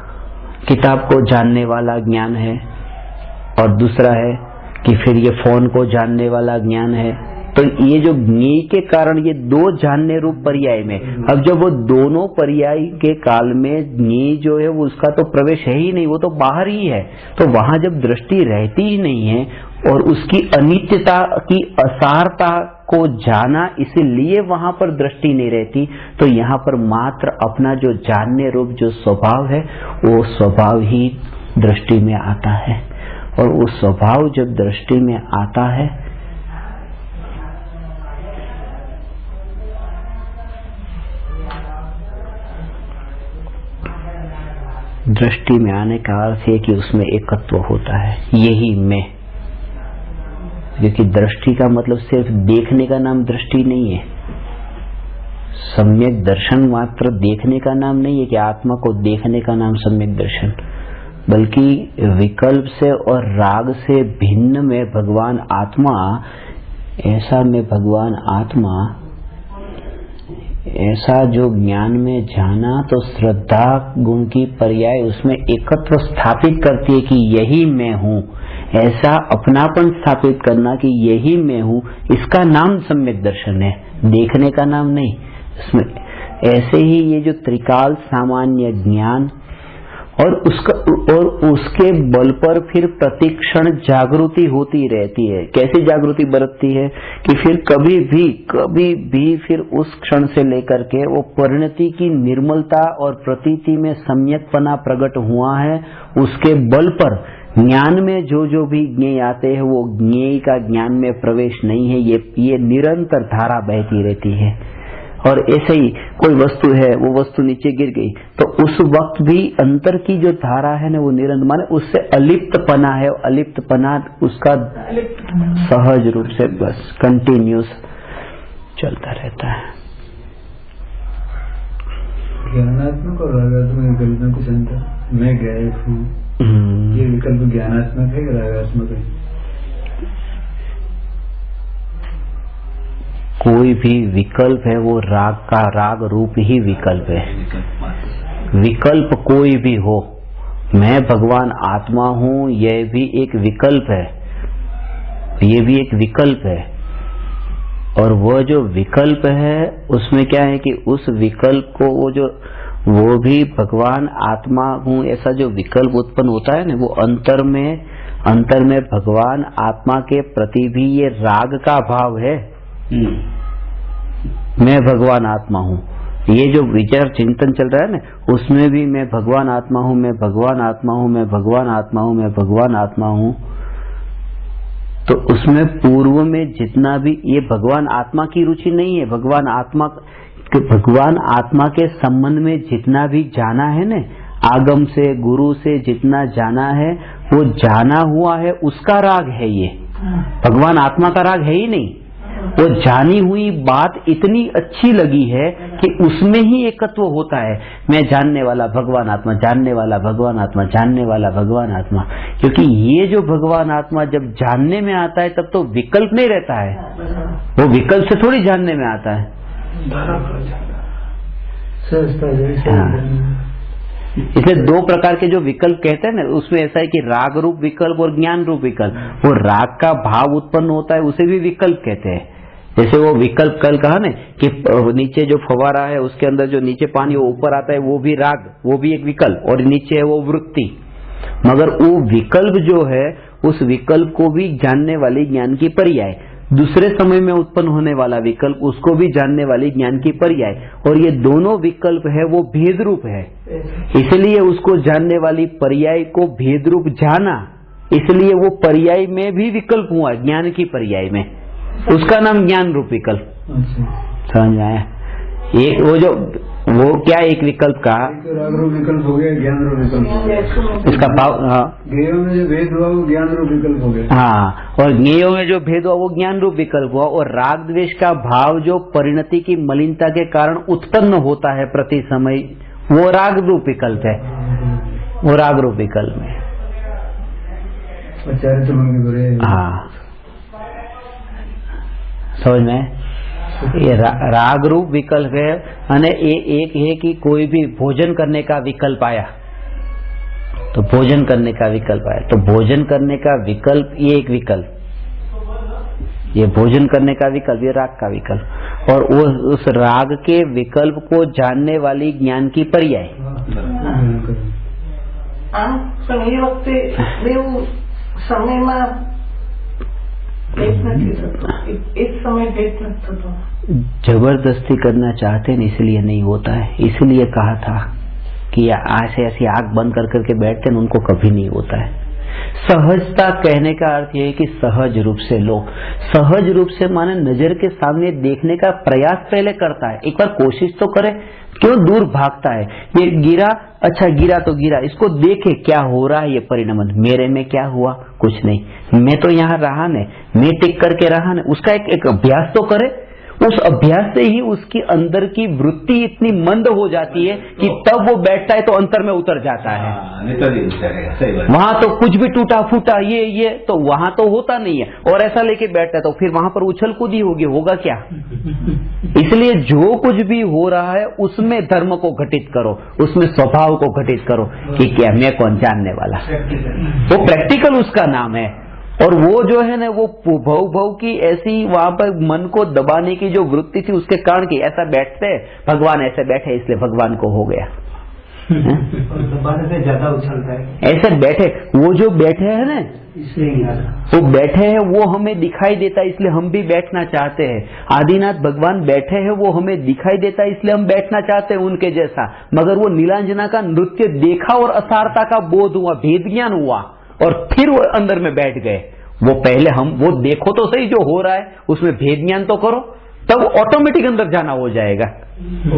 किताब को जानने वाला ज्ञान है, और दूसरा है कि फिर ये फोन को जानने वाला ज्ञान है। तो ये जो ज्ञेय के कारण ये दो जानने रूप पर्याय में, अब जब वो दोनों पर्याय के काल में ज्ञेय जो है वो उसका तो प्रवेश है ही नहीं, वो तो बाहर ही है। तो वहां जब दृष्टि रहती ही नहीं है, और उसकी अनित्यता की असारता को जाना, इसीलिए वहां पर दृष्टि नहीं रहती। तो यहाँ पर मात्र अपना जो जानने रूप जो स्वभाव है, वो स्वभाव ही दृष्टि में आता है। और वो स्वभाव जब दृष्टि में आता है, दृष्टि में आने का अर्थ है कि उसमें एकत्व होता है, यही मैं। क्योंकि दृष्टि का मतलब सिर्फ देखने का नाम दृष्टि नहीं है। सम्यक दर्शन मात्र देखने का नाम नहीं है कि आत्मा को देखने का नाम सम्यक दर्शन, बल्कि विकल्प से और राग से भिन्न में भगवान आत्मा, ऐसा में भगवान आत्मा, ऐसा जो ज्ञान में जाना, तो श्रद्धा गुण की पर्याय उसमें एकत्व स्थापित करती है कि यही मैं हूँ। ऐसा अपनापन स्थापित करना कि यही मैं हूँ, इसका नाम सम्यक दर्शन है, देखने का नाम नहीं। इसमें ऐसे ही ये जो त्रिकाल सामान्य ज्ञान और उसके बल पर फिर प्रतिक्षण जागृति होती रहती है। कैसी जागृति बरतती है कि फिर कभी भी फिर उस क्षण से लेकर के वो परिणति की निर्मलता और प्रतीति में सम्यकपना प्रकट हुआ है, उसके बल पर ज्ञान में जो भी ज्ञेय आते हैं, वो ज्ञेय का ज्ञान में प्रवेश नहीं है। ये निरंतर धारा बहती रहती है। और ऐसे ही कोई वस्तु है, वो वस्तु नीचे गिर गई, तो उस वक्त भी अंतर की जो धारा है ना, वो निरंतर, माने उससे अलिप्तपना है, अलिप्तपना उसका सहज रूप से बस कंटिन्यूस चलता रहता है। ज्ञानात्मक और रागात्मक विकल्प में कुछ अंतर? मैं गायब हूँ, ये विकल्प ज्ञानात्मक है कि रागात्मक है? कोई भी विकल्प है वो राग का राग रूप ही विकल्प है। विकल्प कोई भी हो, मैं भगवान आत्मा हूँ, यह भी एक विकल्प है, ये भी एक विकल्प है। और वह जो विकल्प है उसमें क्या है कि उस विकल्प को वो भी भगवान आत्मा हूँ ऐसा जो विकल्प उत्पन्न होता है ना, वो अंतर में भगवान आत्मा के प्रति भी ये राग का भाव है। मैं भगवान आत्मा हूँ, ये जो विचार चिंतन चल रहा है ना, उसमें भी मैं भगवान आत्मा हूँ, मैं भगवान आत्मा हूँ, मैं भगवान आत्मा हूँ, मैं भगवान आत्मा हूँ। तो उसमें पूर्व में जितना भी, ये भगवान आत्मा की रुचि नहीं है, भगवान आत्मा कि भगवान आत्मा के संबंध में जितना भी जाना है न, आगम से गुरु से जितना जाना है, वो जाना हुआ है उसका राग है ये। भगवान आत्मा का राग है ही नहीं। वो जानी हुई बात इतनी अच्छी लगी है कि उसमें ही एकत्व होता है। मैं जानने वाला भगवान आत्मा, जानने वाला भगवान आत्मा, जानने वाला भगवान आत्मा। क्योंकि ये जो भगवान आत्मा जब जानने में आता है तब तो विकल्प नहीं रहता है, वो विकल्प से थोड़ी जानने में आता है। इसलिए दो प्रकार के जो विकल्प कहते हैं ना, उसमें ऐसा है कि राग रूप विकल्प और ज्ञान रूप विकल्प। वो राग का भाव उत्पन्न होता है उसे भी विकल्प कहते हैं। जैसे वो विकल्प कल कहा ना कि नीचे जो फवारा है उसके अंदर जो नीचे पानी वो ऊपर आता है, वो भी राग, वो भी एक विकल्प, और नीचे है वो वृत्ति। मगर वो विकल्प जो है उस विकल्प को भी जानने वाली ज्ञान की पर्याय, दूसरे समय में उत्पन्न होने वाला विकल्प उसको भी जानने वाली ज्ञान की पर्याय, और ये दोनों विकल्प है वो भेद रूप है। इसलिए उसको जानने वाली पर्याय को भेद रूप जाना, इसलिए वो पर्याय में भी विकल्प हुआ, ज्ञान की पर्याय में, उसका नाम ज्ञान रूप विकल्प। समझ में आया? एक वो क्या एक विकल्प का राग रूप विकल्प हो गया, ज्ञान रूप विकल्प, इसका भाव। हाँ, ज्ञेयों में जो भेद हुआ वो ज्ञान रूप विकल्प हो गया। हाँ, और ज्ञेयों में जो भेद हुआ वो ज्ञान रूप विकल्प हुआ। और राग द्वेष का भाव जो परिणति की मलिनता के कारण उत्पन्न होता है प्रति समय, वो राग रूप विकल्प है, वो राग रूप विकल्प है। हाँ, समझ में? ये राग रूप विकल्प है। અને एक है कि कोई भी भोजन करने का विकल्प आया तो भोजन करने का विकल्प आया, तो भोजन करने का विकल्प ये एक विकल्प, ये भोजन करने का विकल्प, ये राग का विकल्प, और वो उस राग के विकल्प को जानने वाली ज्ञान की पर्याय। जबरदस्ती करना चाहते हैं इसलिए नहीं होता है। इसलिए कहा था कि ऐसे ऐसी आंख बंद कर करके बैठते हैं, उनको कभी नहीं होता है। सहजता कहने का अर्थ ये है कि सहज रूप से लो। सहज रूप से माने नजर के सामने देखने का प्रयास पहले करता है, एक बार कोशिश तो करे। क्यों दूर भागता है? ये गिरा, अच्छा गिरा तो गिरा, इसको देखे क्या हो रहा है, ये परिणमन मेरे में क्या हुआ, कुछ नहीं, मैं तो यहाँ रहा ने, मैं टिक करके रहा ने, उसका एक अभ्यास तो करे। उस अभ्यास से ही उसकी अंदर की वृत्ति इतनी मंद हो जाती है कि तब वो बैठता है तो अंतर में उतर जाता है। वहां तो कुछ भी टूटा फूटा ये तो वहां तो होता नहीं है, और ऐसा लेके बैठता है तो फिर वहां पर उछल कूदी होगी, होगा क्या? इसलिए जो कुछ भी हो रहा है उसमें धर्म को घटित करो, उसमें स्वभाव को घटित करो कि क्या मैं कौन जानने वाला, वो प्रैक्टिकल उसका नाम है। और वो जो है ना, वो भव की ऐसी वहां पर मन को दबाने की जो वृत्ति थी उसके कारण की ऐसा बैठते, भगवान ऐसे बैठे इसलिए भगवान को हो गया। दबाने से ज्यादा उछलता है, ऐसे बैठे, वो जो बैठे हैं ना, वो बैठे हैं, वो हमें दिखाई देता है इसलिए हम भी बैठना चाहते हैं। आदिनाथ भगवान बैठे हैं, वो हमें दिखाई देता है इसलिए हम बैठना चाहते हैं उनके जैसा। मगर वो नीलांजना का नृत्य देखा और असारता का बोध हुआ, भेद ज्ञान हुआ, और फिर वो अंदर में बैठ गए। वो पहले हम वो देखो तो सही जो हो रहा है, उसमें भेद ज्ञान तो करो, तब ऑटोमेटिक अंदर जाना हो जाएगा।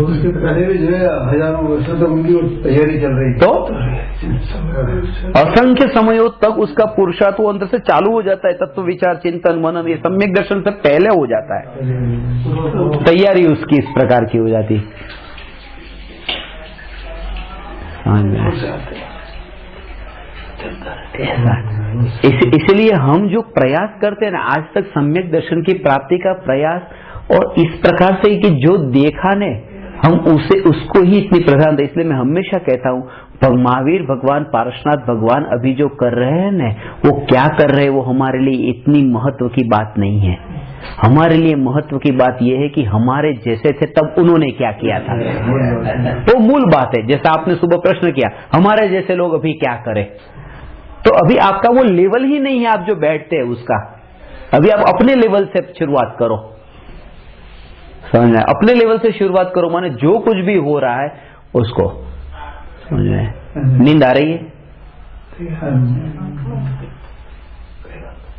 उसके पहले भी जो है हजारों वर्षों तक उनकी तैयारी चल रही, तो असंख्य समयों तक उसका पुरुषार्थ वो अंदर से चालू हो जाता है। तत्व विचार, चिंतन, मनन, ये सम्यक दर्शन से पहले हो जाता है, तैयारी उसकी इस प्रकार की हो जाती है। इसलिए हम जो प्रयास करते हैं ना आज तक सम्यक दर्शन की प्राप्ति का प्रयास, और इस प्रकार से कि जो देखा ने हम उसको ही इतनी प्रधानता। इसलिए मैं हमेशा कहता हूँ महावीर भगवान, पारसनाथ भगवान अभी जो कर रहे हैं ना, वो क्या कर रहे हैं वो हमारे लिए इतनी महत्व की बात नहीं है। हमारे लिए महत्व की बात यह है कि हमारे जैसे थे तब उन्होंने क्या किया था, वो मूल बात है। जैसा आपने सुबह प्रश्न किया, हमारे जैसे लोग अभी क्या करें, तो अभी आपका वो लेवल ही नहीं है आप जो बैठते हैं उसका। अभी आप अपने लेवल से शुरुआत करो, समझ में? अपने लेवल से शुरुआत करो, माने जो कुछ भी हो रहा है उसको समझ में। नींद आ रही है,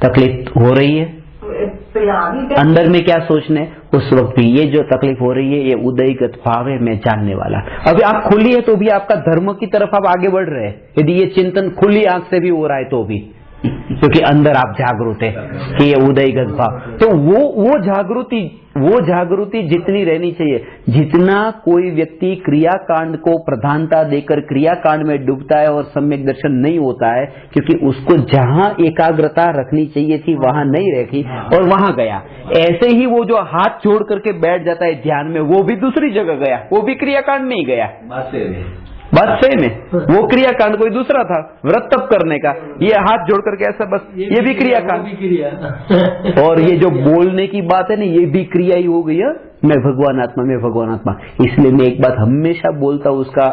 तकलीफ हो रही है, अंदर में क्या सोचने उस वक्त भी ये जो तकलीफ हो रही है ये उदयगत भाव है, मैं जानने वाला। अभी आप खुली है तो भी आपका धर्म की तरफ आप आगे बढ़ रहे हैं, यदि ये चिंतन खुली आंख से भी हो रहा है तो भी, क्योंकि अंदर आप जागरूक है कि ये उदयगत भाव। तो वो जागृति जितनी रहनी चाहिए, जितना कोई व्यक्ति क्रियाकांड को प्रधानता देकर क्रियाकांड में डूबता है और सम्यक दर्शन नहीं होता है, क्योंकि उसको जहां एकाग्रता रखनी चाहिए थी वहां नहीं रखी और वहां गया। ऐसे ही वो जो हाथ जोड़ करके बैठ जाता है ध्यान में, वो भी दूसरी जगह गया, वो भी क्रियाकांड में ही गया। बात सही में, वो क्रियाकांड कोई दूसरा था, व्रत तप करने का, ये हाथ जोड़ करके ऐसा बस, ये भी क्रियाकांड। और ये जो बोलने की बात है ना, ये भी क्रिया ही हो गई है, मैं भगवान आत्मा, मैं भगवान आत्मा। इसलिए मैं एक बात हमेशा बोलता हूं, उसका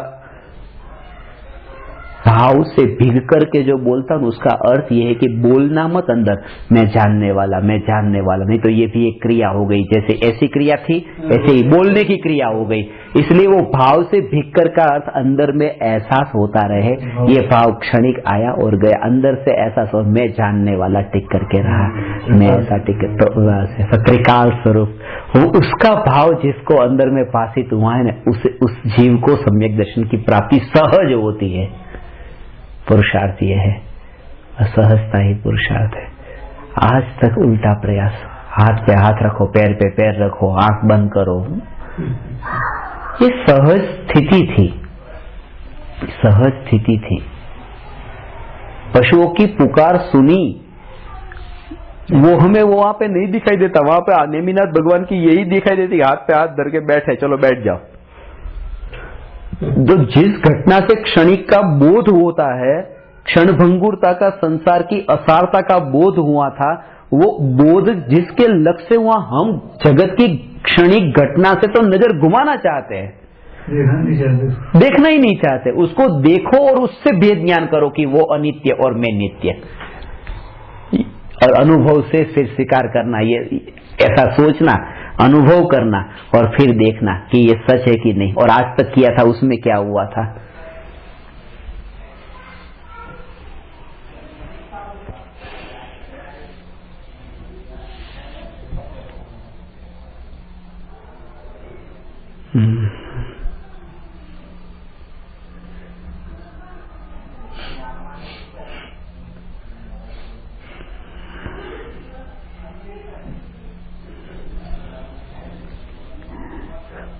भाव से भीग करके जो बोलता हूं उसका अर्थ ये है कि बोलना मत अंदर, मैं जानने वाला, मैं जानने वाला, नहीं तो ये भी एक क्रिया हो गई। जैसे ऐसी क्रिया थी ऐसे ही बोलने की क्रिया हो गई। इसलिए वो भाव से भीग कर का अर्थ अंदर में एहसास होता रहे, ये भाव क्षणिक आया और गया, अंदर से एहसास हो, मैं जानने वाला टिक करके रहा, मैं ऐसा टिक, तो त्रिकाल स्वरूप वो उसका भाव जिसको अंदर में भाषित हुआ है ना, उस जीव को सम्यक दर्शन की प्राप्ति सहज होती है। पुरुषार्थ ये है, असहजता ही पुरुषार्थ है। आज तक उल्टा प्रयास, हाथ पे हाथ रखो, पैर पे पैर रखो, आंख बंद करो, ये सहज स्थिति थी, सहज स्थिति थी। पशुओं की पुकार सुनी, वो हमें वहां पे नहीं दिखाई देता, वहां पे नेमिनाथ भगवान की यही दिखाई देती, हाथ पे हाथ धर के बैठे, चलो बैठ जाओ। जो जिस घटना से क्षणिक का बोध होता है, क्षणभंगुरता का, संसार की असारता का बोध हुआ था, वो बोध जिसके लक्ष्य से हुआ, हम जगत की क्षणिक घटना से तो नजर घुमाना चाहते हैं, देखना ही नहीं चाहते। उसको देखो और उससे भेद ज्ञान करो कि वो अनित्य और मैं नित्य, और अनुभव से फिर स्वीकार करना, ये ऐसा सोचना, अनुभव करना और फिर देखना कि ये सच है कि नहीं, और आज तक किया था उसमें क्या हुआ था।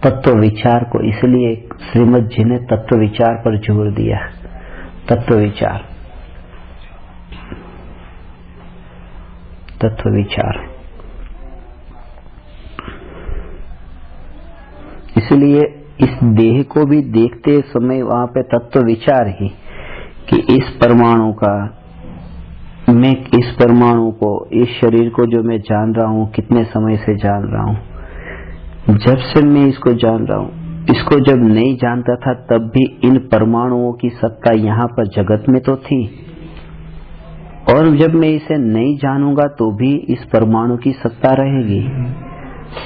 तत्व विचार को, इसलिए श्रीमद् जी ने तत्व विचार पर जोर दिया। तत्व विचार, तत्व विचार, इसलिए इस देह को भी देखते समय वहां पे तत्व विचार ही कि इस परमाणु का, मैं इस परमाणु को, इस शरीर को जो मैं जान रहा हूं, कितने समय से जान रहा हूं, जब से मैं इसको जान रहा हूं, इसको जब नहीं जानता था तब भी इन परमाणुओं की सत्ता यहाँ पर जगत में तो थी, और जब मैं इसे नहीं जानूंगा तो भी इस परमाणु की सत्ता रहेगी।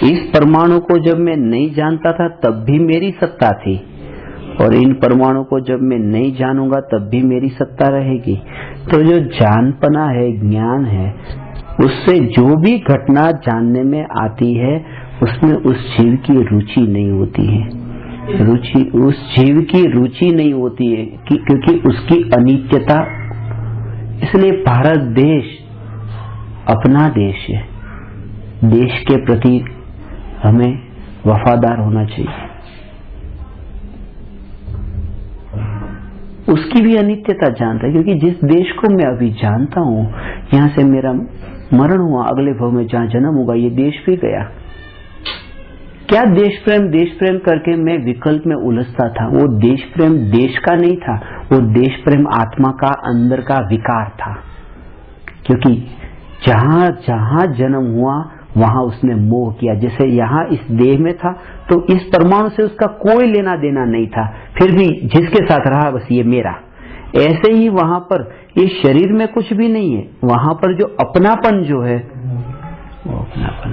इस परमाणु को जब मैं नहीं जानता था तब भी मेरी सत्ता थी, और इन परमाणु को जब मैं नहीं जानूंगा तब भी मेरी सत्ता रहेगी। तो जो जानपना है, ज्ञान है, उससे जो भी घटना जानने में आती है उसमें उस जीव की रुचि नहीं होती है, रुचि उस जीव की रुचि नहीं होती है क्योंकि उसकी अनित्यता। इसलिए भारत देश अपना देश है, देश के प्रति हमें वफादार होना चाहिए। उसकी भी अनित्यता जानता है, क्योंकि जिस देश को मैं अभी जानता हूं, यहां से मेरा मरण हुआ, अगले भव में जहां जन्म होगा ये देश भी गया। क्या देश प्रेम करके मैं विकल्प में उलझता था। वो देश प्रेम देश का नहीं था, वो देश प्रेम आत्मा का अंदर का विकार था, क्योंकि जहां जहां जन्म हुआ वहां उसने मोह किया। जैसे यहाँ इस देह में था तो इस परमाणु से उसका कोई लेना देना नहीं था, फिर भी जिसके साथ रहा बस ये मेरा। ऐसे ही वहां पर इस शरीर में कुछ भी नहीं है, वहां पर जो अपनापन जो है वो अपनापन।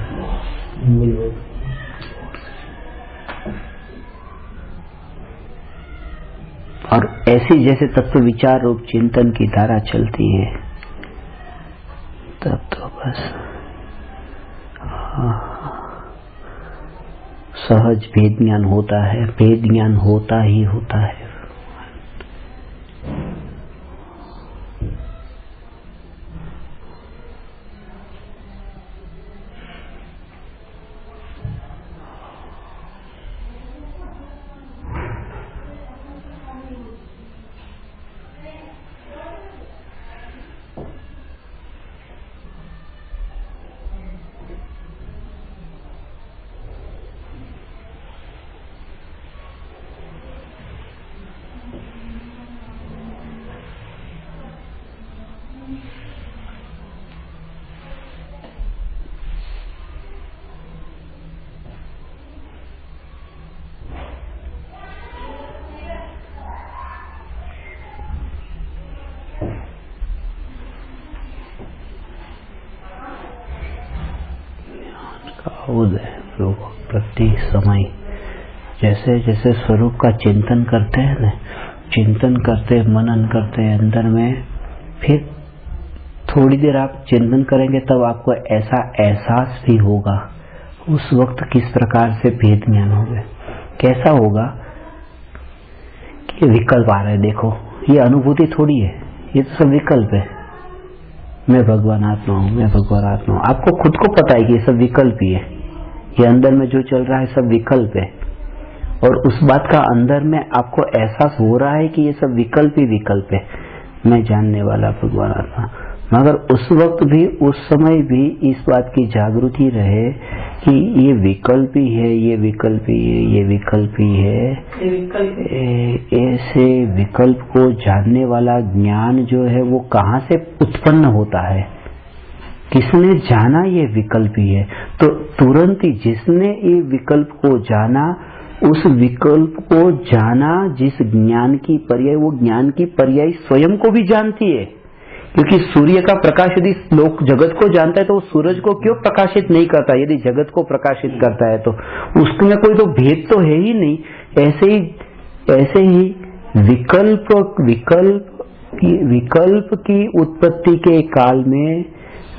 और ऐसी जैसे तत्व विचार रूप चिंतन की धारा चलती है तब तो बस सहज भेद ज्ञान होता है, भेद ज्ञान होता ही होता है। प्रति समय जैसे जैसे स्वरूप का चिंतन करते हैं ना, चिंतन करते मनन करते हैं अंदर में, फिर थोड़ी देर आप चिंतन करेंगे तब आपको ऐसा एहसास भी होगा उस वक्त किस प्रकार से भेद ज्ञान होगा। कैसा होगा कि विकल्प आ रहे, देखो ये अनुभूति थोड़ी है, ये तो सब विकल्प है। मैं भगवान आत्मा हूँ, मैं भगवान आत्मा हूँ। आपको खुद को पता है कि ये सब विकल्प ही है, ये अंदर में जो चल रहा है सब विकल्प है, और उस बात का अंदर में आपको एहसास हो रहा है कि ये सब विकल्प ही विकल्प है। मैं जानने वाला भगवान आत्मा, मगर उस वक्त भी, उस समय भी इस बात की जागृति रहे कि ये विकल्प ही है, ये विकल्प ही है, ये विकल्प ही है। ऐसे विकल्प को जानने वाला ज्ञान जो है वो कहाँ से उत्पन्न होता है, किसने जाना ये विकल्प ही है। तो तुरंत ही जिसने ये विकल्प को जाना, उस विकल्प को जाना जिस ज्ञान की पर्याय, वो ज्ञान की पर्याय स्वयं को भी जानती है। क्योंकि सूर्य का प्रकाश यदि लोक जगत को जानता है तो वो सूरज को क्यों प्रकाशित नहीं करता? यदि जगत को प्रकाशित करता है तो उसमें कोई तो भेद तो है ही नहीं। ऐसे ही विकल्प की उत्पत्ति के काल में,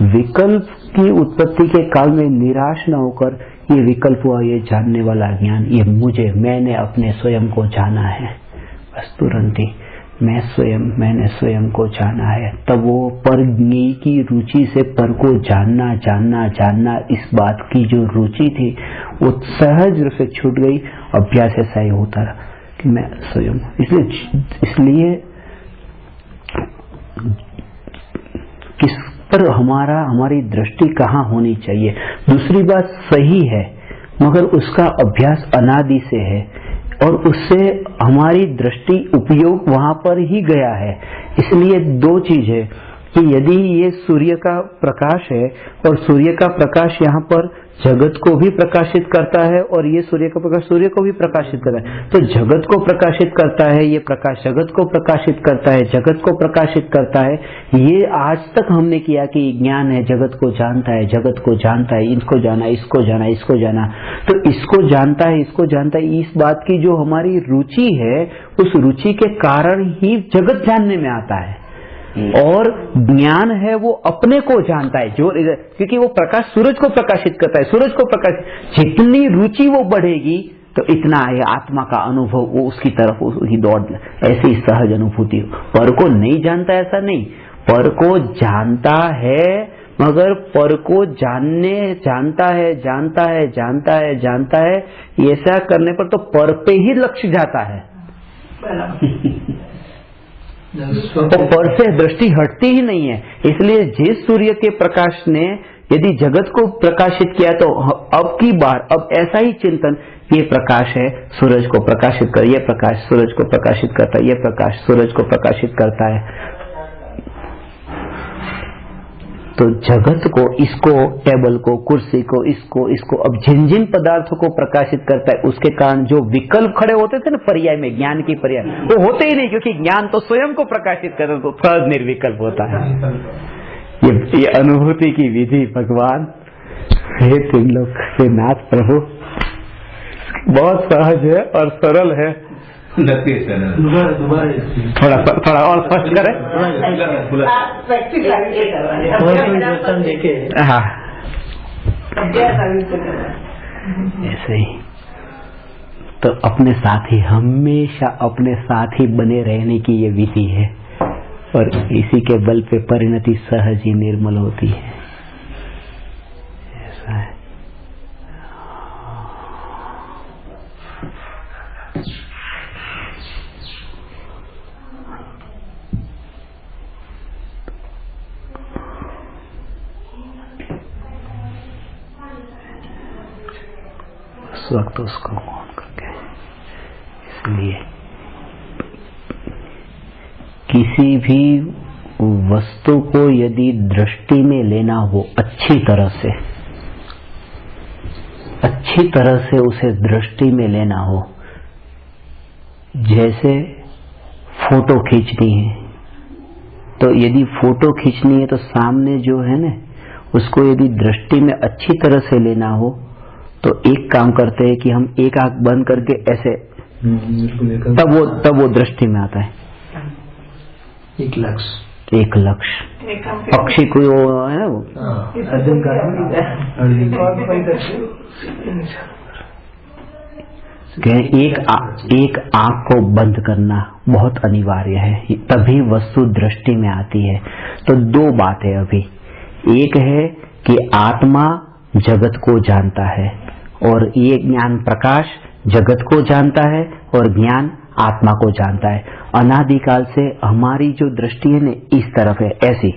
विकल्प की उत्पत्ति के काल में निराश न होकर ये विकल्प हुआ, ये जानने वाला ज्ञान, ये मुझे, मैंने अपने स्वयं को जाना है। बस तुरंत ही मैंने स्वयं को जाना है। तब वो परज्ञेय की रुचि से पर को जानना, इस बात की जो रुचि थी वो सहज रूप से छूट गई। अभ्यास ऐसा ही होता रहा कि मैं स्वयं, इसलिए किस पर हमारी दृष्टि कहाँ होनी चाहिए। दूसरी बात सही है, मगर उसका अभ्यास अनादि से है और उससे हमारी दृष्टि उपयोग वहां पर ही गया है। इसलिए दो चीज है कि यदि ये सूर्य का प्रकाश है और सूर्य का प्रकाश यहाँ पर जगत को भी प्रकाशित करता है और ये सूर्य का प्रकाश सूर्य को भी प्रकाशित करता है, तो जगत को प्रकाशित करता है, ये प्रकाश जगत को प्रकाशित करता है, जगत को प्रकाशित करता है। ये आज तक हमने किया कि ज्ञान है, जगत को जानता है, जगत को जानता है, इसको जाना, इसको जाना, इसको जाना, तो इसको जानता है, इसको जानता है। इस बात की जो हमारी रुचि है, उस रुचि के कारण ही जगत जानने में आता है। और ज्ञान है वो अपने को जानता है, जो, क्योंकि वो प्रकाश सूरज को प्रकाशित करता है, सूरज को प्रकाशित, जितनी रुचि वो बढ़ेगी तो इतना है आत्मा का अनुभव, वो उसकी तरफ उसकी दौड़, ऐसी सहज अनुभूति। पर को नहीं जानता ऐसा नहीं, पर को जानता है, मगर पर को जानता है, ऐसा करने पर तो पर पे ही लक्ष्य जाता है तो पर से दृष्टि हटती ही नहीं है। इसलिए जिस सूर्य के प्रकाश ने यदि जगत को प्रकाशित किया तो अब की बार, अब ऐसा ही चिंतन, ये प्रकाश है सूरज को प्रकाशित कर, ये प्रकाश सूरज को प्रकाशित करता है, ये प्रकाश सूरज को प्रकाशित करता है। तो जगत को, इसको, टेबल को, कुर्सी को, इसको अब जिन जिन पदार्थों को प्रकाशित करता है, उसके कारण जो विकल्प खड़े होते थे ना पर्याय में, ज्ञान की पर्याय, वो होते ही नहीं, क्योंकि ज्ञान तो स्वयं को प्रकाशित करता है, तो सहज निर्विकल्प होता है। ये अनुभूति की विधि भगवान हे त्रिलोक से नाथ प्रभु बहुत सहज है और सरल है। थोड़ा और स्पष्ट करें। हाँ, ऐसे ही तो अपने साथ ही, हमेशा अपने साथ ही बने रहने की ये विधि है, और इसी के बल पे परिणति सहज ही निर्मल होती है। ऐसा है। उस वक्त उसको मौन करके, इसलिए किसी भी वस्तु को यदि दृष्टि में लेना हो, अच्छी तरह से उसे दृष्टि में लेना हो, जैसे फोटो खींचनी है, तो यदि फोटो खींचनी है तो सामने जो है ना, उसको यदि दृष्टि में अच्छी तरह से लेना हो तो एक काम करते हैं कि हम एक आंख बंद करके ऐसे, तब वो दृष्टि में आता है। एक लक्ष्य पक्षी कोई वो है ना, वो एक आंख को बंद करना बहुत अनिवार्य है, तभी वस्तु दृष्टि में आती है। तो दो बात है अभी, एक है कि आत्मा जगत को जानता है, और ये ज्ञान प्रकाश जगत को जानता है और ज्ञान आत्मा को जानता है। अनादिकाल से हमारी जो दृष्टि है ना, इस तरफ है, ऐसी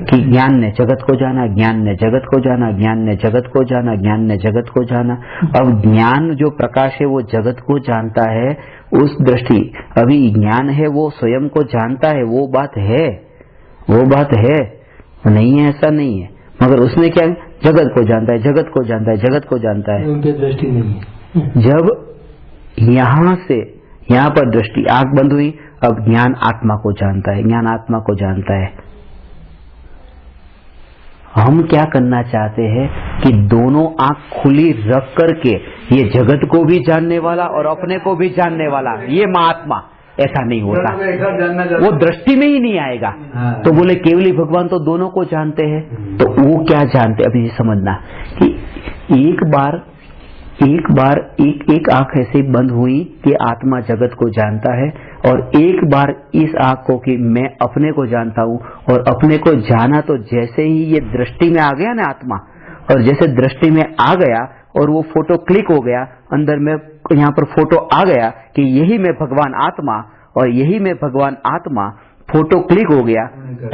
कि ज्ञान ने जगत को जाना, ज्ञान ने जगत को जाना, ज्ञान ने जगत को जाना, ज्ञान ने जगत को जाना। अब ज्ञान जो प्रकाश है वो जगत को जानता है, उस दृष्टि, अभी ज्ञान है वो स्वयं को जानता है, वो बात है नहीं है ऐसा नहीं है, मगर उसने क्या, जगत को जानता है, जगत को जानता है, जगत को जानता है, उनकी दृष्टि नहीं है। जब यहां से यहां पर दृष्टि, आंख बंद हुई, अब ज्ञान आत्मा को जानता है, ज्ञान आत्मा को जानता है। हम क्या करना चाहते हैं कि दोनों आंख खुली रख करके ये जगत को भी जानने वाला और अपने को भी जानने वाला, ये महात्मा, ऐसा नहीं होता, वो दृष्टि में ही नहीं आएगा। तो बोले केवली भगवान तो दोनों को जानते हैं, तो वो क्या जानते, अभी समझना कि एक बार एक आंख ऐसे बंद हुई कि आत्मा जगत को जानता है, और एक बार इस आंख को कि मैं अपने को जानता हूं, और अपने को जाना तो जैसे ही ये दृष्टि में आ गया ना आत्मा, और जैसे दृष्टि में आ गया और वो फोटो क्लिक हो गया, अंदर में यहाँ पर फोटो आ गया कि यही मैं भगवान आत्मा और यही मैं भगवान आत्मा, फोटो क्लिक हो गया,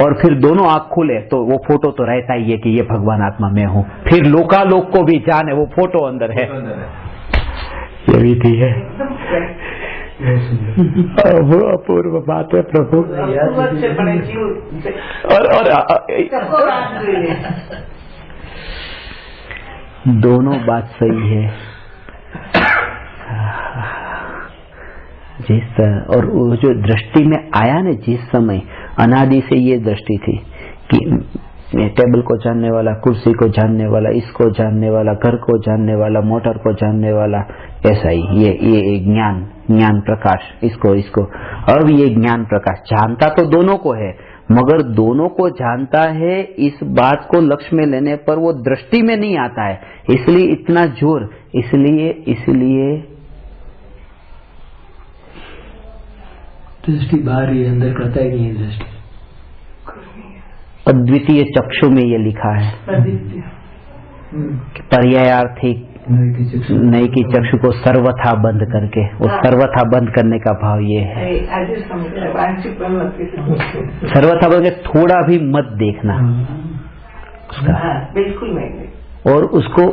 और फिर दोनों आंख खुले तो वो फोटो तो रहता ही है कि ये भगवान आत्मा मैं हूँ। फिर लोकालोक को भी जाने, वो फोटो अंदर है, ये विधि है। वो अपूर्व बात है प्रभु। और दोनों बात सही है, और वो जो दृष्टि में आया ना, जिस समय अनादि से ये दृष्टि थी कि टेबल को जानने वाला, कुर्सी को जानने वाला, इसको जानने वाला, घर को जानने वाला, मोटर को जानने वाला, ऐसा ही ये ज्ञान प्रकाश, इसको अब ये ज्ञान प्रकाश जानता तो दोनों को है, मगर दोनों को जानता है, इस बात को लक्ष्य में लेने पर वो दृष्टि में नहीं आता है, इसलिए इतना जोर, इसलिए दृष्टि बाहर ही, अंदर करता ही नहीं है दृष्टि। अद्वितीय चक्षु में ये लिखा है, पर्यायार्थी नई की चक्षु को सर्वथा बंद करके, वो सर्वथा बंद करने का भाव ये है, सर्वथा बंद के थोड़ा भी मत देखना उसका, बिल्कुल नहीं। और उसको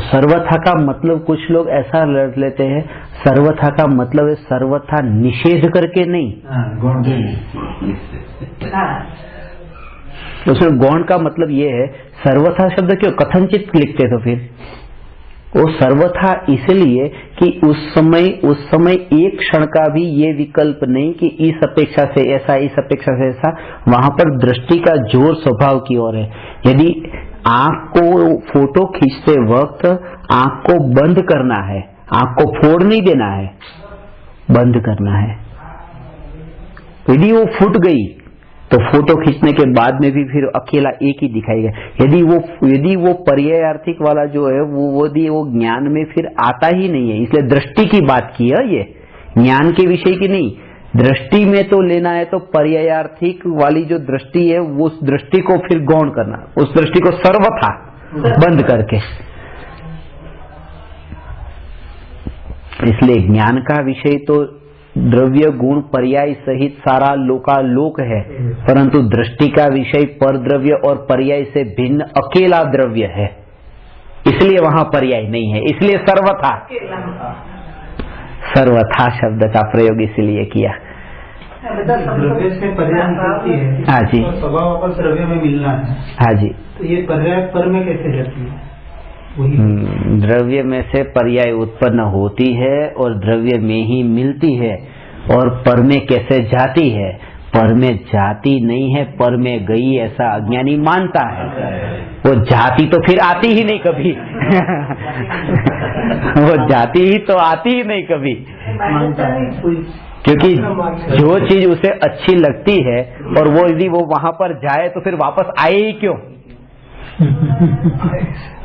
सर्वथा का मतलब कुछ लोग ऐसा लड़ लेते हैं, सर्वथा का मतलब है सर्वथा निषेध करके नहीं, उसमें गौण का मतलब ये है, सर्वथा शब्द क्यों कथनचित लिखते, तो फिर वो सर्वथा इसलिए कि उस समय एक क्षण का भी ये विकल्प नहीं कि इस अपेक्षा से ऐसा, इस अपेक्षा से ऐसा, वहां पर दृष्टि का जोर स्वभाव की ओर है। यदि आंख को फोटो खींचते वक्त आंख को बंद करना है, आंख को फोड़ नहीं देना है, बंद करना है। यदि वो फूट गई तो फोटो खींचने के बाद में भी फिर अकेला एक ही दिखाएगा। यदि वो पर्यायार्थिक वाला जो है वो ज्ञान में फिर आता ही नहीं है। इसलिए दृष्टि की बात की है, ये ज्ञान के विषय की नहीं। दृष्टि में तो लेना है तो पर्यायार्थिक वाली जो दृष्टि है उस दृष्टि को फिर गौण करना, उस दृष्टि को सर्वथा बंद करके। इसलिए ज्ञान का विषय तो द्रव्य गुण पर्याय सहित सारा लोकालोक है, परंतु दृष्टि का विषय पर द्रव्य और पर्याय से भिन्न अकेला द्रव्य है, इसलिए वहां पर्याय नहीं है। इसलिए सर्वथा शब्द का प्रयोग इसलिए किया। द्रव्य से पर्याय निकलती है। हाँ जी। स्वभाव वापस द्रव्य में मिलना है। हाँ जी। तो ये पर्याय पर में कैसे रहती है? द्रव्य में से पर्याय उत्पन्न होती है और द्रव्य में ही मिलती है। और पर में कैसे जाती है? पर में जाती नहीं है, पर में गई ऐसा अज्ञानी मानता है। वो जाती तो फिर आती ही नहीं कभी वो जाती ही तो आती ही नहीं कभी, क्योंकि जो चीज उसे अच्छी लगती है और वो यदि वो वहां पर जाए तो फिर वापस आए ही क्यों?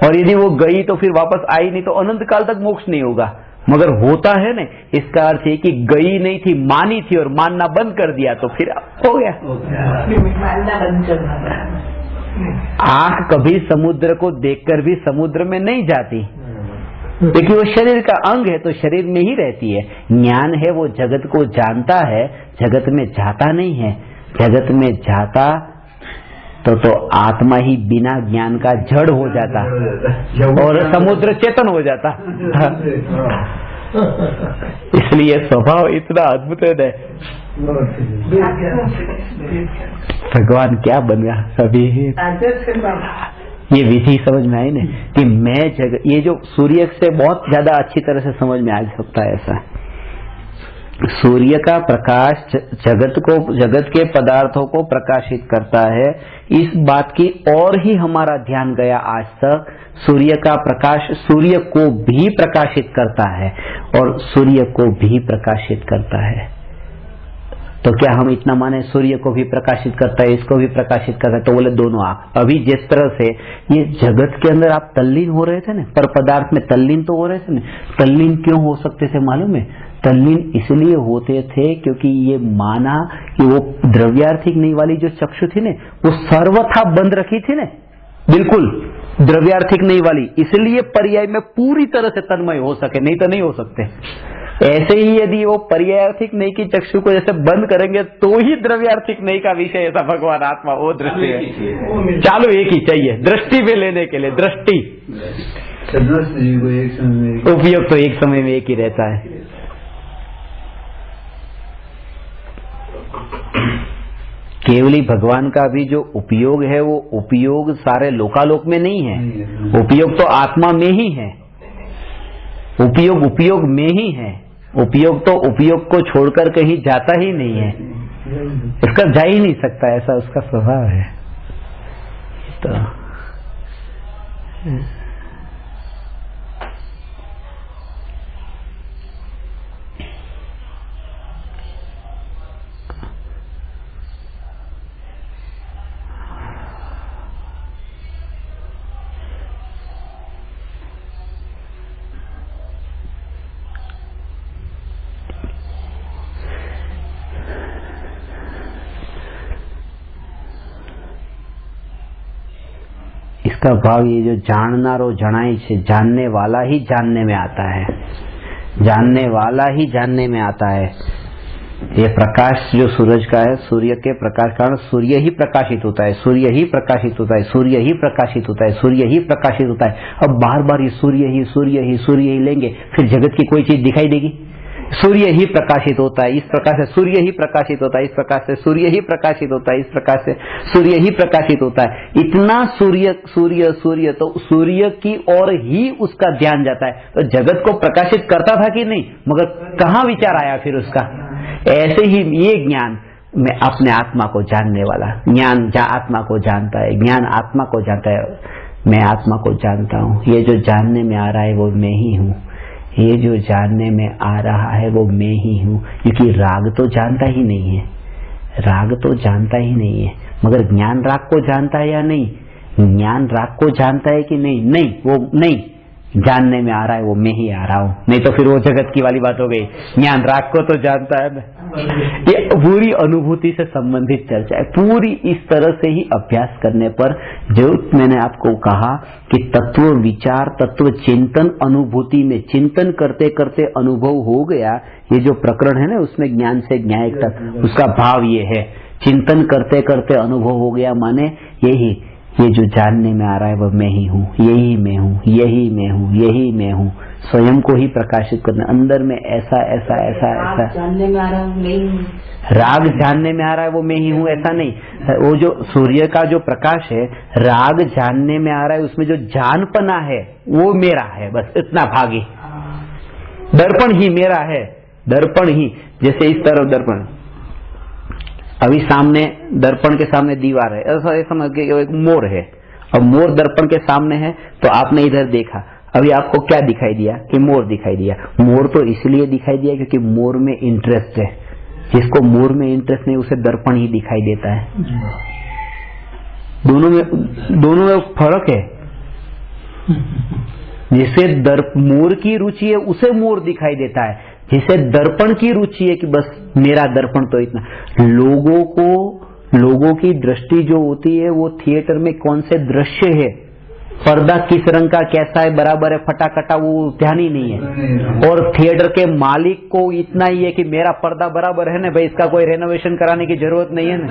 और यदि वो गई तो फिर वापस आई नहीं, तो अनंत काल तक मोक्ष नहीं होगा। मगर होता है ना, इसका अर्थ है कि गई नहीं थी, मानी थी और मानना बंद कर दिया तो फिर हो गया। आंख कभी समुद्र को देखकर भी समुद्र में नहीं जाती, क्योंकि वो शरीर का अंग है तो शरीर में ही रहती है। ज्ञान है वो जगत को जानता है, जगत में जाता नहीं है। जगत में जाता तो आत्मा ही बिना ज्ञान का जड़ हो जाता और समुद्र चेतन हो जाता। इसलिए स्वभाव इतना अद्भुत है। भगवान क्या बन गया सभी। ये विधि समझ में आई ना कि मैं जगत, ये जो सूर्य से बहुत ज्यादा अच्छी तरह से समझ में आ सकता है। ऐसा सूर्य का प्रकाश जगत के पदार्थों को प्रकाशित करता है। इस बात की और ही हमारा ध्यान गया आज तक। सूर्य का प्रकाश सूर्य को भी प्रकाशित करता है और सूर्य को भी प्रकाशित करता है। तो क्या हम इतना माने सूर्य को भी प्रकाशित करता है, इसको भी प्रकाशित करता है? तो बोले दोनों आंख। अभी जिस तरह से ये जगत के अंदर आप तल्लीन हो रहे थे ना, पर पदार्थ में तल्लीन तो हो रहे थे ना। तल्लीन क्यों हो सकते थे मालूम है? तल्लीन इसलिए होते थे क्योंकि ये माना कि वो द्रव्यार्थिक नहीं वाली जो चक्षु थी ने, वो सर्वथा बंद रखी थी ने, बिल्कुल द्रव्यार्थिक नहीं वाली, इसलिए पर्याय में पूरी तरह से तन्मय हो सके, नहीं तो नहीं हो सकते। ऐसे ही यदि वो पर्यायार्थिक नहीं की चक्षु को जैसे बंद करेंगे तो ही द्रव्यार्थिक नहीं का विषय ऐसा भगवान आत्मा वो दृष्टि है। चालू एक ही चाहिए दृष्टि में लेने के लिए। दृष्टि उपयोग तो एक समय में एक ही रहता है। केवली भगवान का भी जो उपयोग है वो उपयोग सारे लोकालोक में नहीं है। उपयोग तो आत्मा में ही है। उपयोग में ही है। उपयोग तो उपयोग को छोड़कर कहीं जाता ही नहीं है, इसका जा ही नहीं सकता, ऐसा उसका स्वभाव है। तो इसका भाव ये जो जाननारो जनाई से, जानने वाला ही जानने में आता है, जानने वाला ही जानने में आता है। ये प्रकाश जो सूरज का है, सूर्य के प्रकाश कारण सूर्य ही प्रकाशित होता है, सूर्य ही प्रकाशित होता है, सूर्य ही प्रकाशित होता है, सूर्य ही प्रकाशित होता है। अब बार बार ये सूर्य ही लेंगे, फिर जगत की कोई चीज दिखाई देगी? सूर्य ही प्रकाशित होता है, इस प्रकार से सूर्य ही प्रकाशित होता है, इस प्रकार से सूर्य ही प्रकाशित होता है, इस प्रकार से सूर्य ही प्रकाशित होता है। इतना सूर्य सूर्य सूर्य, तो सूर्य की ओर ही उसका ध्यान जाता है। तो जगत को प्रकाशित करता था कि नहीं, मगर कहाँ विचार आया फिर उसका? ऐसे ही ये ज्ञान में अपने आत्मा को जानने वाला ज्ञान, आत्मा को जानता है, ज्ञान आत्मा को जानता है। मैं आत्मा को जानता हूँ, ये जो जानने में आ रहा है वो मैं ही हूँ, ये जो जानने में आ रहा है वो मैं ही हूँ। क्योंकि राग तो जानता ही नहीं है, राग तो जानता ही नहीं है, मगर ज्ञान राग को जानता है या नहीं? ज्ञान राग को जानता है कि नहीं? नहीं, वो नहीं जानने में आ रहा है, वो मैं ही आ रहा हूं, नहीं तो फिर वो जगत की वाली बात हो गई। ज्ञान राग को तो जानता है। ये पूरी अनुभूति से संबंधित चर्चा है, पूरी इस तरह से ही अभ्यास करने पर जो मैंने आपको कहा कि तत्व विचार, तत्व चिंतन, अनुभूति में चिंतन करते करते अनुभव हो गया। ये जो प्रकरण है ना, उसमें ज्ञान से न्याय तक, उसका भाव ये है, चिंतन करते करते अनुभव हो गया, माने यही, ये जो जानने में आ रहा है वह मैं ही हूँ, यही मैं हूँ, यही मैं हूँ, यही मैं हूँ। स्वयं को ही प्रकाशित करना, अंदर में ऐसा ऐसा ऐसा ऐसा जानने में आ रहा हूँ मैं ही हूँ, राग जानने में आ रहा है वो मैं ही हूँ, ऐसा नहीं। वो जो सूर्य का जो प्रकाश है, राग जानने में आ रहा है, उसमें जो जानपना है वो मेरा है, बस इतना भागी। दर्पण ही मेरा है, दर्पण ही, जैसे इस तरफ दर्पण, अभी सामने दर्पण के सामने दीवार है, ऐसा समझ के एक मोर है, अब मोर दर्पण के सामने है तो आपने इधर देखा, अभी आपको क्या दिखाई दिया? कि मोर दिखाई दिया। मोर तो इसलिए दिखाई दिया क्योंकि मोर में इंटरेस्ट है, जिसको मोर में इंटरेस्ट नहीं उसे दर्पण ही दिखाई देता है। दोनों में फर्क है। जिसे मोर की रुचि है उसे मोर दिखाई देता है, जिसे दर्पण की रुचि है कि बस मेरा दर्पण तो इतना। लोगों की दृष्टि जो होती है वो थिएटर में कौन से दृश्य है, पर्दा किस रंग का कैसा है, बराबर है, फटाकटा, वो ध्यान ही नहीं है। और थिएटर के मालिक को इतना ही है कि मेरा पर्दा बराबर है ना भाई, इसका कोई रेनोवेशन कराने की जरूरत नहीं है ना।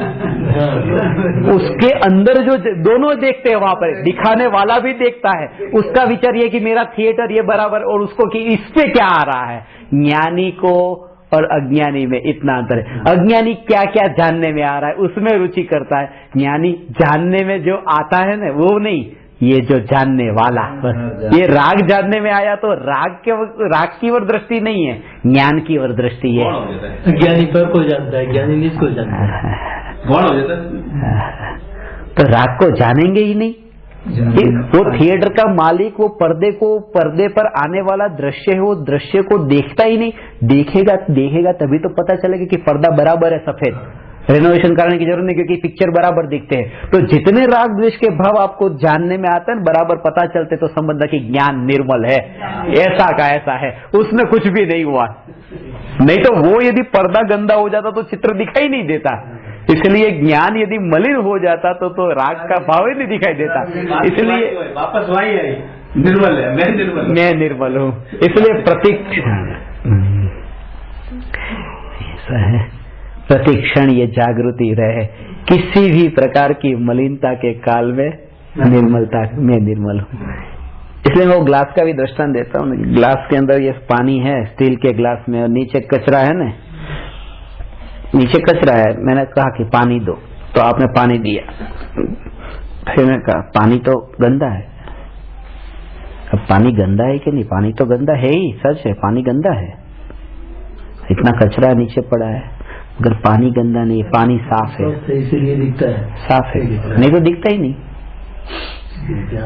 उसके अंदर जो दोनों देखते हैं वहां पर, दिखाने वाला भी देखता है, उसका विचार ये कि मेरा थिएटर ये बराबर, और उसको कि इस पे क्या आ रहा है। ज्ञानी को और अज्ञानी में इतना अंतर है। अज्ञानी क्या क्या जानने में आ रहा है उसमें रुचि करता है, ज्ञानी जानने में जो आता है ना वो नहीं, ये जो जानने वाला, बस ये राग जानने में आया तो राग की ओर दृष्टि नहीं है, ज्ञान की ओर दृष्टि है। ज्ञानी पर को जानता है, ज्ञानी निज को जानता है, कौन हो जाता है? तो राग को जानेंगे ही नहीं। वो थिएटर का मालिक वो पर्दे पर आने वाला दृश्य है, वो दृश्य को देखता ही नहीं। देखेगा तभी तो पता चलेगा कि पर्दा बराबर है, सफेद, रेनोवेशन कराने की जरूरत नहीं क्योंकि पिक्चर बराबर दिखते हैं। तो जितने राग द्वेष के भाव आपको जानने में आते हैं बराबर पता चलते, तो संबंध कि ज्ञान निर्मल है, ऐसा का ऐसा है, उसमें कुछ भी नहीं हुआ। नहीं तो वो यदि पर्दा गंदा हो जाता तो चित्र दिखाई नहीं देता। इसलिए ज्ञान यदि मलिन हो जाता तो राग का भाव ही नहीं दिखाई देता। इसलिए वापस वही है, निर्मल है, मैं निर्मल हूँ। इसलिए प्रतिक्षण ये जागृति रहे, किसी भी प्रकार की मलिनता के काल में निर्मलता, मैं निर्मल हूँ। इसलिए मैं वो ग्लास का भी दृष्टांत देता हूँ। ग्लास के अंदर ये पानी है, स्टील के ग्लास में, और नीचे कचरा है ना, नीचे कचरा है। मैंने कहा कि पानी दो, तो आपने पानी दिया, फिर मैंने कहा पानी तो गंदा है। अब पानी गंदा है कि नहीं? पानी तो गंदा है ही, सच है, पानी गंदा है, इतना कचरा नीचे पड़ा है, अगर पानी गंदा नहीं है, पानी साफ है, इसीलिए दिखता है, साफ है, नहीं तो दिखता ही नहीं।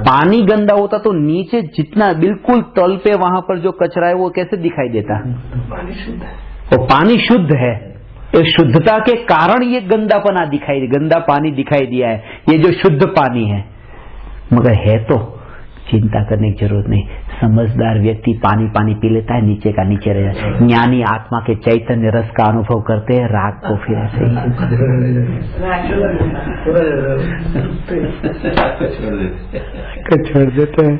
पानी गंदा होता तो नीचे जितना बिल्कुल तल पे वहां पर जो कचरा है वो कैसे दिखाई देता? पानी शुद्ध है, और पानी शुद्ध है, इस शुद्धता के कारण ये गंदापना गंदा पानी दिखाई दिया है, ये जो शुद्ध पानी है। मगर है तो चिंता करने की जरूरत नहीं। समझदार व्यक्ति पानी पानी पी लेता है, नीचे का नीचे रह जाता है। ज्ञानी आत्मा के चैतन्य रस का अनुभव करते हैं, राग को फिर ऐसे ही छोड़ देते हैं।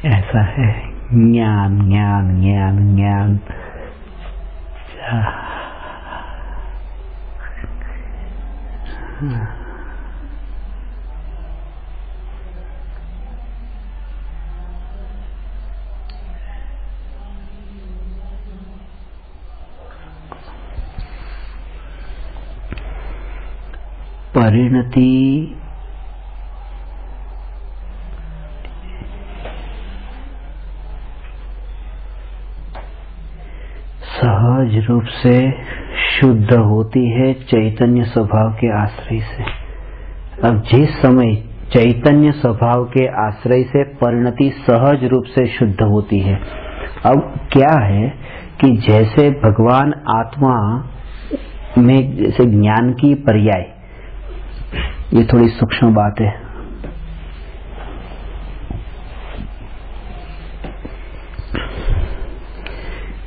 ऐसा है ज्ञान ज्ञान ज्ञान ज्ञान। परिणति सहज रूप से शुद्ध होती है चैतन्य स्वभाव के आश्रय से। अब जिस समय चैतन्य स्वभाव के आश्रय से परिणति सहज रूप से शुद्ध होती है, अब क्या है कि जैसे भगवान आत्मा में जैसे ज्ञान की पर्याय, ये थोड़ी सूक्ष्म बात है।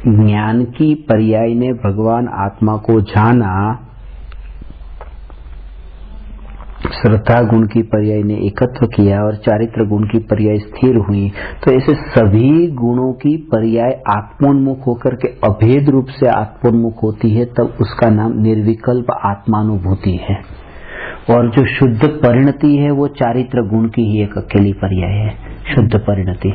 ज्ञान की पर्याय ने भगवान आत्मा को जाना, श्रद्धा गुण की पर्याय ने एकत्व किया और चारित्र गुण की पर्याय स्थिर हुई। तो ऐसे सभी गुणों की पर्याय आत्मोन्मुख होकर के अभेद रूप से आत्मोन्मुख होती है, तब उसका नाम निर्विकल्प आत्मानुभूति है। और जो शुद्ध परिणति है वो चारित्र गुण की ही एक अकेली पर्याय है, शुद्ध परिणति।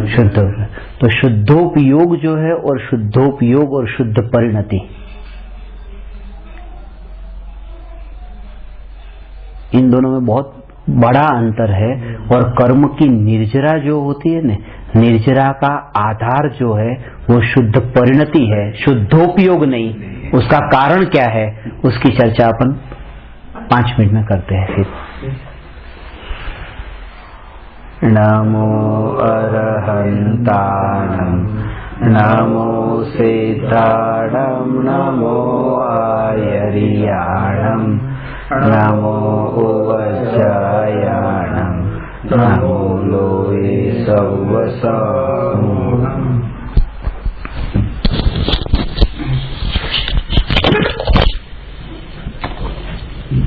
शुद्ध तो शुद्धोपयोग जो है, और शुद्धोपयोग और शुद्ध परिणति, इन दोनों में बहुत बड़ा अंतर है। और कर्म की निर्जरा जो होती है ना, निर्जरा का आधार जो है वो शुद्ध परिणति है, शुद्धोपयोग नहीं। उसका कारण क्या है उसकी चर्चा अपन 5 मिनट में करते हैं। फिर नमो अरहंताणं, नमो सिद्धाणं, नमो आयर्याणं, नमो उवज्जायाणं, नमो लोये सव्वसाम्।